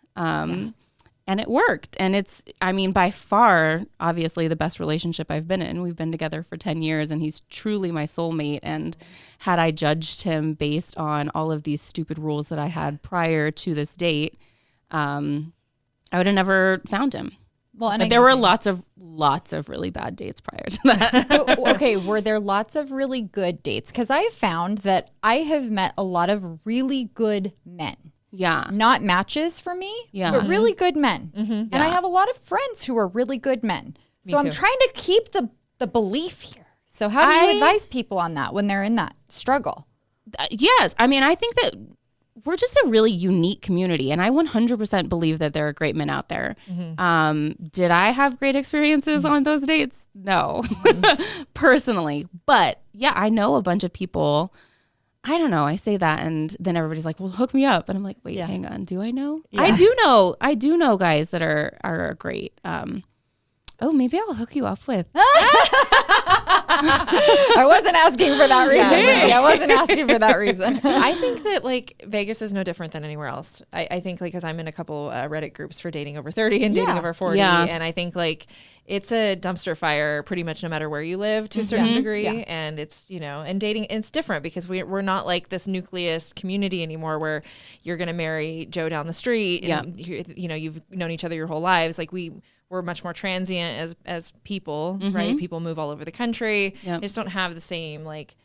And it worked. And it's, I mean, by far, obviously, the best relationship I've been in. We've been together for 10 years and he's truly my soulmate. And had I judged him based on all of these stupid rules that I had prior to this date, I would have never found him. Well, and there were lots of really bad dates prior to that. Okay, were there lots of really good dates? Because I found that I have met a lot of really good men. Yeah. Not matches for me, but really good men. And I have a lot of friends who are really good men. So I'm trying to keep the belief here. So how do you advise people on that when they're in that struggle? Yes. I mean, I think that we're just a really unique community. And I 100% believe that there are great men out there. Did I have great experiences on those dates? No, personally. But yeah, I know a bunch of people. I don't know. I say that and then everybody's like, well, hook me up. And I'm like, wait, hang on. Do I know? Yeah. I do know guys that are great. Oh, maybe I'll hook you up with. I wasn't asking for that reason. Lindsey. I wasn't asking for that reason. I think that like Vegas is no different than anywhere else. I think like, cause I'm in a couple Reddit groups for dating over 30 and dating over 40. And I think like it's a dumpster fire pretty much no matter where you live to a certain degree. And it's, you know, and dating, it's different because we're not like this nucleus community anymore where you're going to marry Joe down the street and you know, you've known each other your whole lives. Like we're much more transient as people, right? People move all over the country. They just don't have the same like,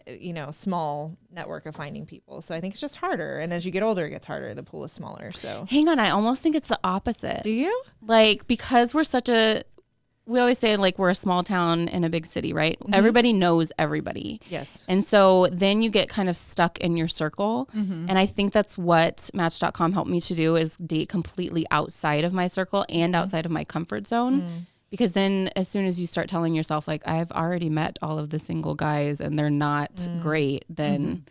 you know, small network of finding people. So I think it's just harder. And as you get older, it gets harder. The pool is smaller. So hang on. I almost think it's the opposite. Do you? Like, because we always say like we're a small town in a big city, right? Everybody knows everybody. Yes. And so then you get kind of stuck in your circle. And I think that's what Match.com helped me to do, is date completely outside of my circle and outside of my comfort zone. Because then as soon as you start telling yourself like, I've already met all of the single guys and they're not great, then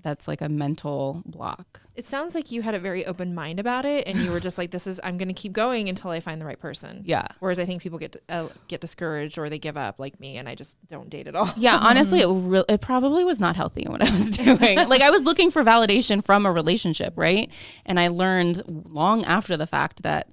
that's like a mental block. It sounds like you had a very open mind about it and you were just like, I'm going to keep going until I find the right person. Yeah. Whereas I think people get discouraged or they give up like me, and I just don't date at all. Yeah. Honestly, it probably was not healthy in what I was doing. Like I was looking for validation from a relationship. Right. And I learned long after the fact that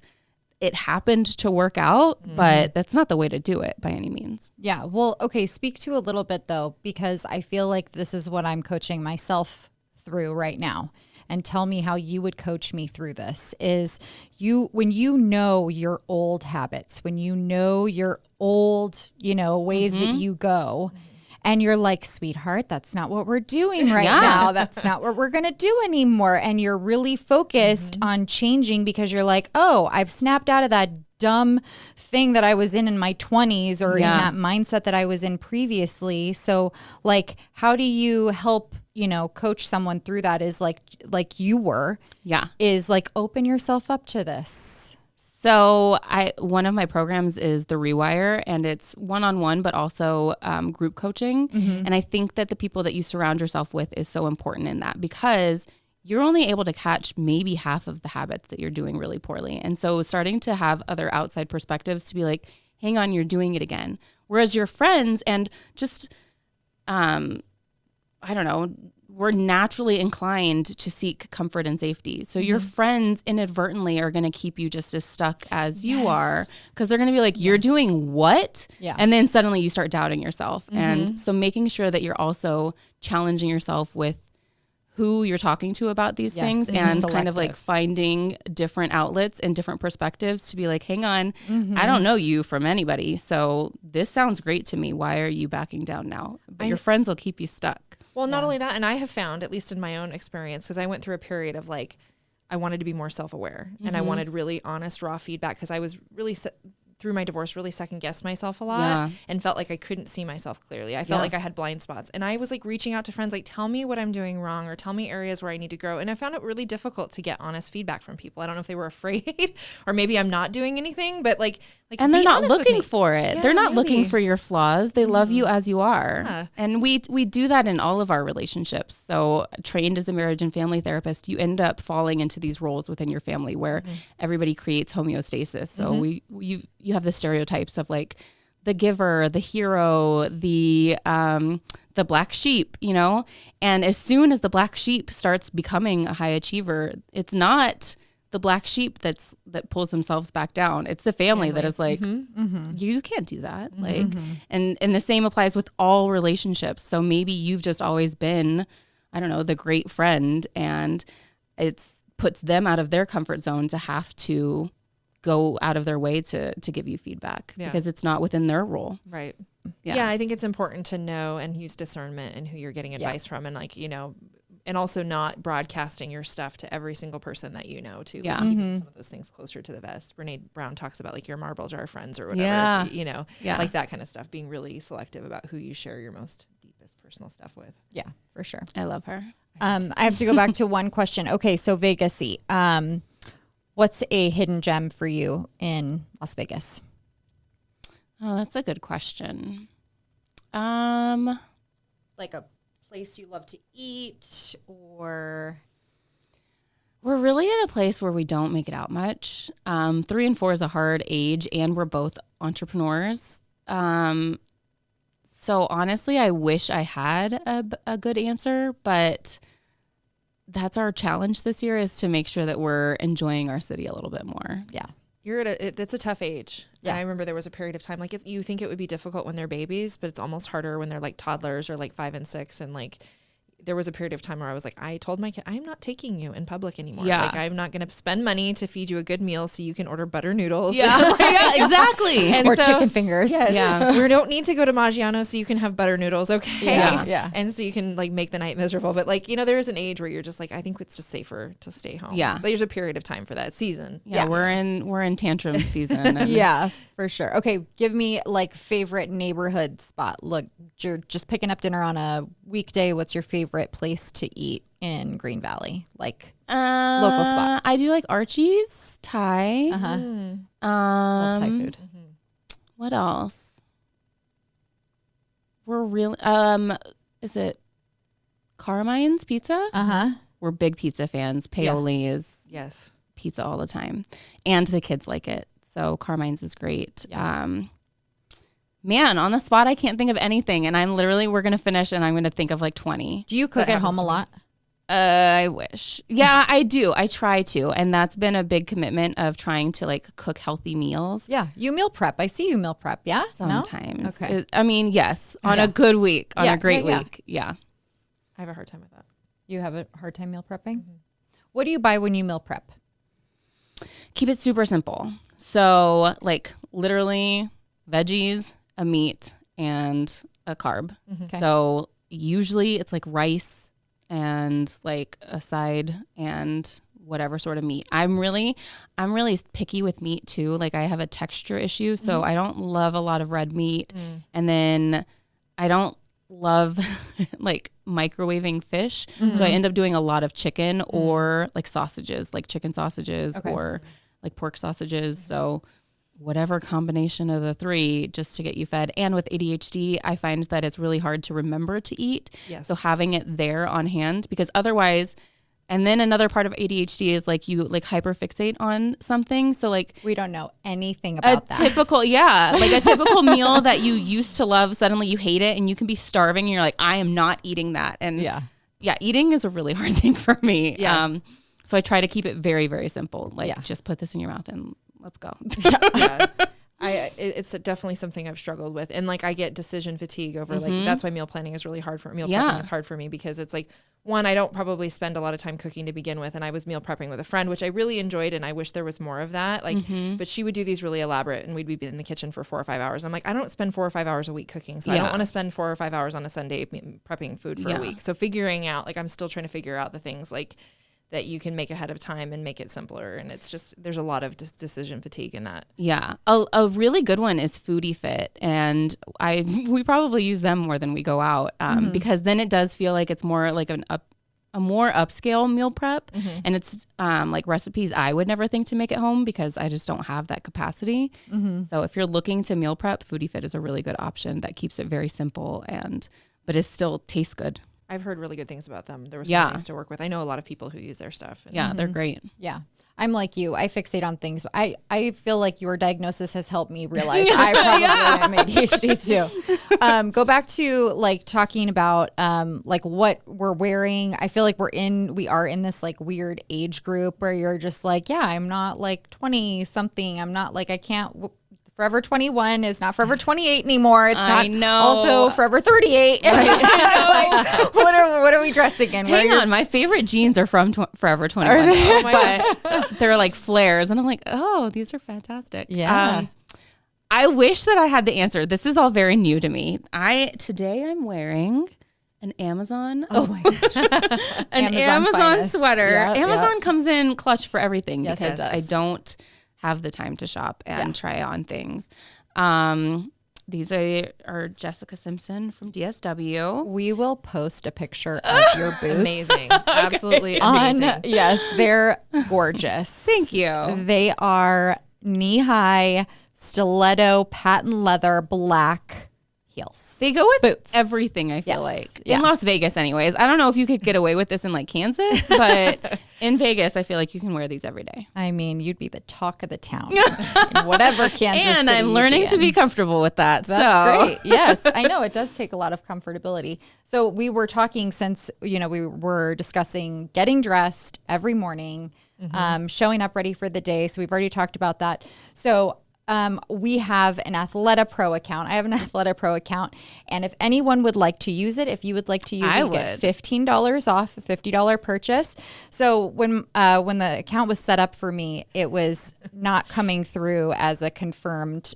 it happened to work out, but that's not the way to do it by any means. Yeah. Well, okay. Speak to a little bit though, because I feel like this is what I'm coaching myself through right now. And tell me how you would coach me through this is when you know your old habits, when you know your old, you know, ways that you go, and you're like, sweetheart, that's not what we're doing right now. That's not what we're going to do anymore. And you're really focused on changing because you're like, oh, I've snapped out of that dumb thing that I was in my 20s or in that mindset that I was in previously. So like, how do you help, you know, coach someone through that is like you were, is like, open yourself up to this. So one of my programs is The Rewire, and it's one-on-one, but also group coaching. And I think that the people that you surround yourself with is so important in that, because you're only able to catch maybe half of the habits that you're doing really poorly. And so starting to have other outside perspectives to be like, hang on, you're doing it again. Whereas your friends and just, I don't know, we're naturally inclined to seek comfort and safety. So your friends inadvertently are going to keep you just as stuck as you are, because they're going to be like, you're doing what? And then suddenly you start doubting yourself. And so making sure that you're also challenging yourself with who you're talking to about these things, and kind of like finding different outlets and different perspectives to be like, hang on, I don't know you from anybody. So this sounds great to me. Why are you backing down now? But your friends will keep you stuck. Well, not only that, and I have found, at least in my own experience, because I went through a period of like, I wanted to be more self-aware and I wanted really honest, raw feedback, because I was really, through my divorce, really second-guessed myself a lot and felt like I couldn't see myself clearly. I felt like I had blind spots. And I was like reaching out to friends, like, tell me what I'm doing wrong or tell me areas where I need to grow. And I found it really difficult to get honest feedback from people. I don't know if they were afraid or maybe I'm not doing anything, but like and they're not looking for it. They're not looking for your flaws. They love you as you are. And we do that in all of our relationships. So trained as a marriage and family therapist, you end up falling into these roles within your family where everybody creates homeostasis. So you have the stereotypes of like the giver, the hero, the black sheep, you know? And as soon as the black sheep starts becoming a high achiever, it's not the black sheep that pulls themselves back down. It's the family that is like, you can't do that. Like, and the same applies with all relationships. So maybe you've just always been, I don't know, the great friend, and it puts them out of their comfort zone to have to go out of their way to give you feedback because it's not within their role. Right. Yeah. I think it's important to know and use discernment in who you're getting advice from, and like, you know, and also not broadcasting your stuff to every single person that you know too. Like keeping some of those things closer to the vest. Brene Brown talks about like your marble jar friends or whatever, you know, like that kind of stuff, being really selective about who you share your most deepest personal stuff with. Yeah, for sure. I love her. I have to go back to one question. Okay. So Vegas-y, what's a hidden gem for you in Las Vegas? Oh, that's a good question. Like a place you love to eat, or? We're really at a place where we don't make it out much. 3 and 4 is a hard age, and we're both entrepreneurs. So honestly, I wish I had a good answer, but that's our challenge this year, is to make sure that we're enjoying our city a little bit more. Yeah. It's a tough age. Yeah. And I remember there was a period of time, like you think it would be difficult when they're babies, but it's almost harder when they're like toddlers or like 5 and 6. And like, there was a period of time where I was like, I told my kid, I'm not taking you in public anymore. Yeah. Like, I'm not going to spend money to feed you a good meal so you can order butter noodles. Yeah, yeah, exactly. Or chicken fingers. Yes. Yeah. We don't need to go to Maggiano so you can have butter noodles. Okay. Yeah. And so you can like make the night miserable. But like, there is an age where you're just like, I think it's just safer to stay home. Yeah. There's a period of time for that season. Yeah, we're in tantrum season. And Yeah, for sure. Okay, give me like favorite neighborhood spot. Look, you're just picking up dinner on a weekday. What's your favorite place to eat in Green Valley? Like local spot. I do like Archie's Thai. Love Thai food. What else? We're really is it Carmine's Pizza? We're big pizza fans. Paoli is Yes. pizza all the time, and the kids like it. So Carmine's is great. Man, on the spot, I can't think of anything, and we're gonna finish, and I'm gonna think of like 20. Do you cook at home a lot? I wish. Yeah, I do. I try to, and that's been a big commitment of trying to like cook healthy meals. Yeah, you meal prep. I see you meal prep. Yeah, Sometimes. No? Okay. Yes, on a good week, on a great week. Yeah. I have a hard time with that. You have a hard time meal prepping. What do you buy when you meal prep? Keep it super simple. So like literally veggies, a meat, and a carb. Okay. So usually it's like rice and like a side and whatever sort of meat. I'm really picky with meat too. Like I have a texture issue, so I don't love a lot of red meat. And then I don't love like microwaving fish. So I end up doing a lot of chicken or like sausages, like chicken sausages or like pork sausages. So whatever combination of the three, just to get you fed. And with ADHD, I find that it's really hard to remember to eat. Yes. So having it there on hand, because otherwise, and then another part of ADHD is like you like hyperfixate on something. So like We don't know anything about that. like a typical meal that you used to love, suddenly you hate it and you can be starving and you're like, I am not eating that. And yeah, eating is a really hard thing for me. Yeah. So I try to keep it very, very simple. Like just put this in your mouth and let's go. It's definitely something I've struggled with, and like I get decision fatigue over like that's why meal planning is really hard for meal prepping is hard for me, because it's like, one, I don't probably spend a lot of time cooking to begin with, and I was meal prepping with a friend, which I really enjoyed, and I wish there was more of that. Like, but she would do these really elaborate, and we'd be in the kitchen for 4 or 5 hours. I'm like, I don't spend 4 or 5 hours a week cooking, so I don't want to spend 4 or 5 hours on a Sunday prepping food for a week. So figuring out, like, I'm still trying to figure out the things like that you can make ahead of time and make it simpler. And it's just, there's a lot of decision fatigue in that. Yeah. A really good one is Foodie Fit. And we probably use them more than we go out because then it does feel like it's more like a more upscale meal prep. And it's like recipes I would never think to make at home because I just don't have that capacity. So if you're looking to meal prep, Foodie Fit is a really good option that keeps it very simple but it still tastes good. I've heard really good things about them. There was some I used to work with. I know a lot of people who use their stuff. Yeah, they're great. Yeah. I'm like you. I fixate on things. I feel like your diagnosis has helped me realize I probably am ADHD too. Go back to like talking about like what we're wearing. I feel like we are in this like weird age group where you're just like, yeah, I'm not like 20 something. I'm not like, I can't. Forever 21 is not Forever 28 anymore. It's not also Forever 38. Like, what are we dressing in? Hang on, my favorite jeans are from Forever 21. Oh my gosh. They're like flares. And I'm like, oh, these are fantastic. Yeah. I wish that I had the answer. This is all very new to me. Today I'm wearing an Amazon. Oh my gosh. An Amazon sweater. Yep, Amazon comes in clutch for everything because I don't have the time to shop and try on things. These are Jessica Simpson from DSW. We will post a picture of your boots. Amazing. Absolutely amazing. Yes, they're gorgeous. Thank you. They are knee-high, stiletto, patent leather, black heels. They go with boots. everything, I feel like. Yeah. In Las Vegas anyways. I don't know if you could get away with this in like Kansas, but in Vegas, I feel like you can wear these every day. I mean, you'd be the talk of the town in whatever Kansas And City I'm learning to be comfortable with that. That's great. Yes, I know. It does take a lot of comfortability. So we were talking since, we were discussing getting dressed every morning, showing up ready for the day. So we've already talked about that. So we have an Athleta Pro account. I have an Athleta Pro account. And if anyone would like to use it, if you would like to use it, you get $15 off a $50 purchase. So when the account was set up for me, it was not coming through as a confirmed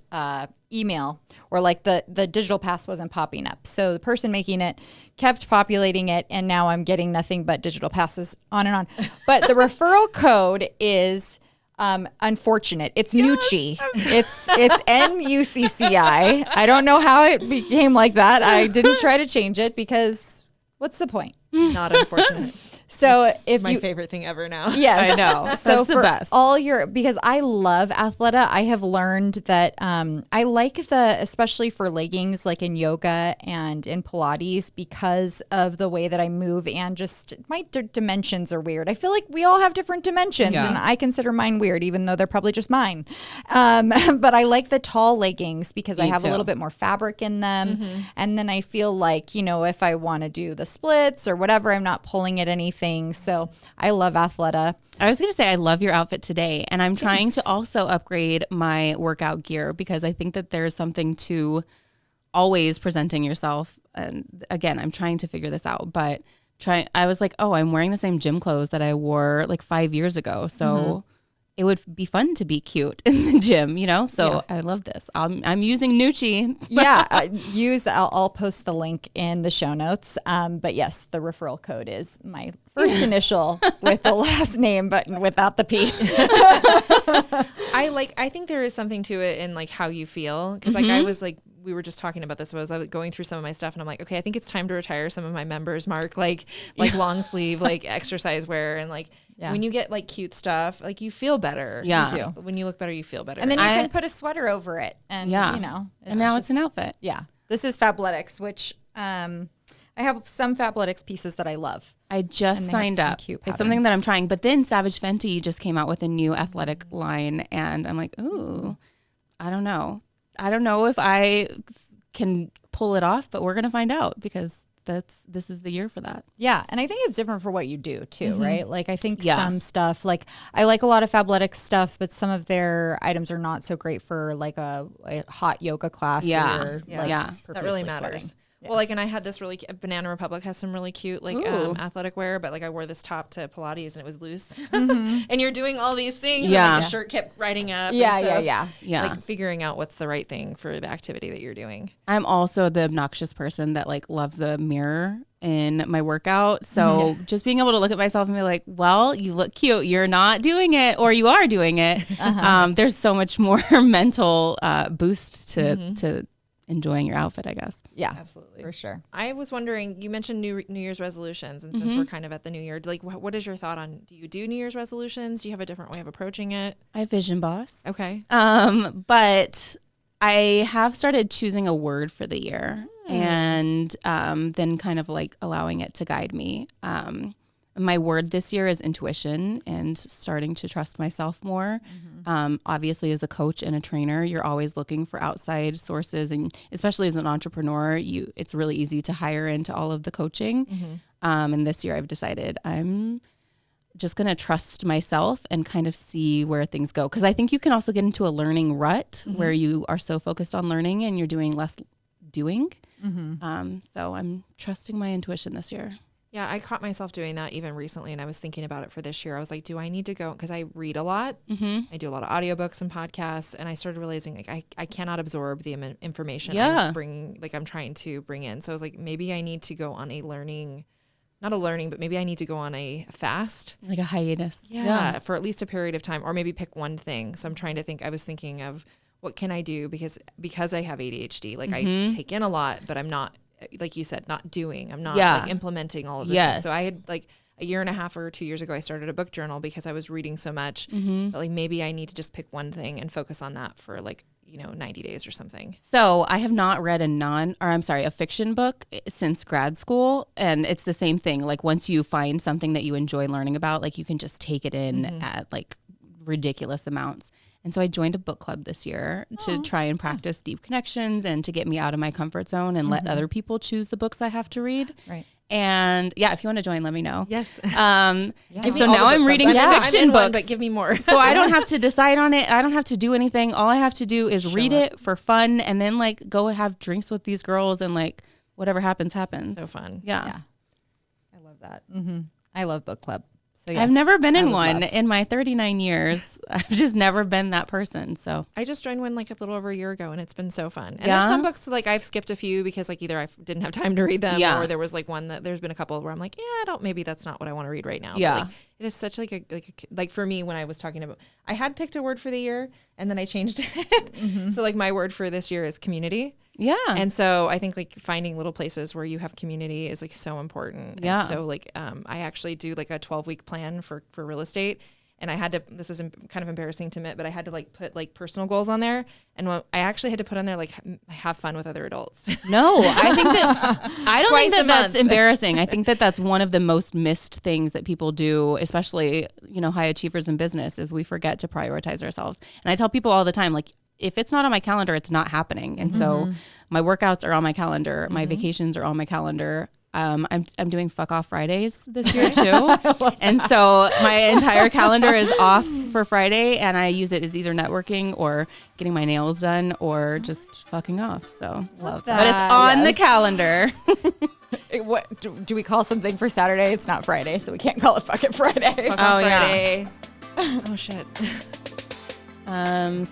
email, or like the digital pass wasn't popping up. So the person making it kept populating it, and now I'm getting nothing but digital passes on and on. But the referral code is unfortunate. It's Nicci. It's NUCCI. I don't know how it became like that. I didn't try to change it because what's the point? Not unfortunate. So if my favorite thing ever now. Yes, I know. So That's the best. Because I love Athleta, I have learned that I like especially for leggings, like in yoga and in Pilates, because of the way that I move, and just my dimensions are weird. I feel like we all have different dimensions, and I consider mine weird, even though they're probably just mine. But I like the tall leggings because I have a little bit more fabric in them, and then I feel like, if I want to do the splits or whatever, I'm not pulling at anything. So I love Athleta. I was going to say, I love your outfit today, and I'm trying to also upgrade my workout gear because I think that there's something to always presenting yourself. And again, I'm trying to figure this out, but I was like, oh, I'm wearing the same gym clothes that I wore like 5 years ago. So it would be fun to be cute in the gym, So I love this. I'm using Nicci. I'll post the link in the show notes. But yes, the referral code is my first initial with the last name, but without the P. I think there is something to it in like how you feel. Cause like I was like, we were just talking about this. I was going through some of my stuff, and I'm like, okay, I think it's time to retire some of my Members Mark, like long sleeve, like exercise wear. And like, when you get like cute stuff, like you feel better. Yeah. You do. When you look better, you feel better. And then you can put a sweater over it, and and now it's an outfit. Yeah. This is Fabletics, which I have some Fabletics pieces that I love. I just signed up. It's something that I'm trying. But then Savage Fenty just came out with a new athletic line, and I'm like, ooh, I don't know. I don't know if I can pull it off, but we're going to find out, because this is the year for that. Yeah. And I think it's different for what you do too, right? Like I think some stuff, like I like a lot of Fabletics stuff, but some of their items are not so great for like a hot yoga class. That really matters. Sweating. Yeah. Well, like, and I had this really, Banana Republic has some really cute, like, athletic wear, but like I wore this top to Pilates and it was loose. And you're doing all these things. Yeah. And, like, the shirt kept riding up. Yeah. Like figuring out what's the right thing for the activity that you're doing. I'm also the obnoxious person that like loves a mirror in my workout. So just being able to look at myself and be like, well, you look cute. You're not doing it, or you are doing it. There's so much more mental boost to enjoying your outfit, I guess. Yeah, absolutely. For sure. I was wondering, you mentioned New Year's resolutions, and since we're kind of at the new year, like what is your thought on, do you do New Year's resolutions? Do you have a different way of approaching it? I vision boss. Okay. But I have started choosing a word for the year and then kind of like allowing it to guide me. My word this year is intuition, and starting to trust myself more. Obviously, as a coach and a trainer, you're always looking for outside sources, and especially as an entrepreneur, it's really easy to hire into all of the coaching. And this year I've decided I'm just going to trust myself and kind of see where things go. Because I think you can also get into a learning rut where you are so focused on learning and you're doing less doing. So I'm trusting my intuition this year. Yeah, I caught myself doing that even recently, and I was thinking about it for this year. I was like, do I need to go? Because I read a lot. I do a lot of audiobooks and podcasts, and I started realizing like I cannot absorb the information I'm trying to bring in. So I was like, maybe I need to go on but maybe I need to go on a fast. Like a hiatus. Yeah, for at least a period of time, or maybe pick one thing. So I was thinking of what can I do, because I have ADHD. Like I take in a lot, but I'm not like you said, not doing. I'm not like implementing all of the things. So I had like a year and a half or 2 years ago, I started a book journal because I was reading so much. But like maybe I need to just pick one thing and focus on that for like, 90 days or something. So I have not read a fiction book since grad school. And it's the same thing. Like once you find something that you enjoy learning about, like you can just take it in at like ridiculous amounts. And so I joined a book club this year to try and practice deep connections and to get me out of my comfort zone and let other people choose the books I have to read. Right. And if you want to join, let me know. Yes. And so now I'm reading fiction books. But give me more. So I don't have to decide on it. I don't have to do anything. All I have to do is read it for fun and then like go have drinks with these girls and like whatever happens. So fun. Yeah. I love that. I love book club. So yes, I've never been in one in my 39 years. I've just never been that person. So I just joined one like a little over a year ago and it's been so fun. And there's some books like I've skipped a few because like either I didn't have time to read them or there was like one that there's been a couple where I'm like, maybe that's not what I want to read right now. Yeah. But, like, it is such like for me when I was talking about, I had picked a word for the year and then I changed it. So like my word for this year is community. Yeah. And so I think like finding little places where you have community is like so important. Yeah. And so like I actually do like a 12-week plan for real estate. And I had to, this is kind of embarrassing to admit, but I had to like put like personal goals on there. And I actually had to put on there like have fun with other adults. No, I think that, I don't think that that's embarrassing. I think that that's one of the most missed things that people do, especially, high achievers in business, is we forget to prioritize ourselves. And I tell people all the time, like, if it's not on my calendar, it's not happening. And so my workouts are on my calendar. My vacations are on my calendar. I'm doing fuck off Fridays this year too. And so my entire calendar is off for Friday and I use it as either networking or getting my nails done or just fucking off. So love that. But it's on the calendar. What do we call something for Saturday? It's not Friday, so we can't call it fucking Friday. Friday. Oh shit.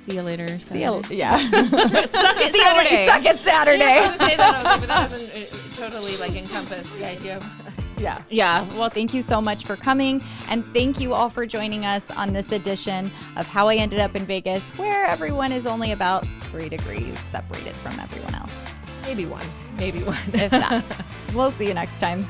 See you later. Saturday. Suck it Saturday. Suck it Saturday. Yeah, I was gonna say that. I was like, but that doesn't totally like encompass the idea of. Yeah. Well, thank you so much for coming. And thank you all for joining us on this edition of How I Ended Up in Vegas, where everyone is only about 3 degrees separated from everyone else. Maybe one. If that. We'll see you next time.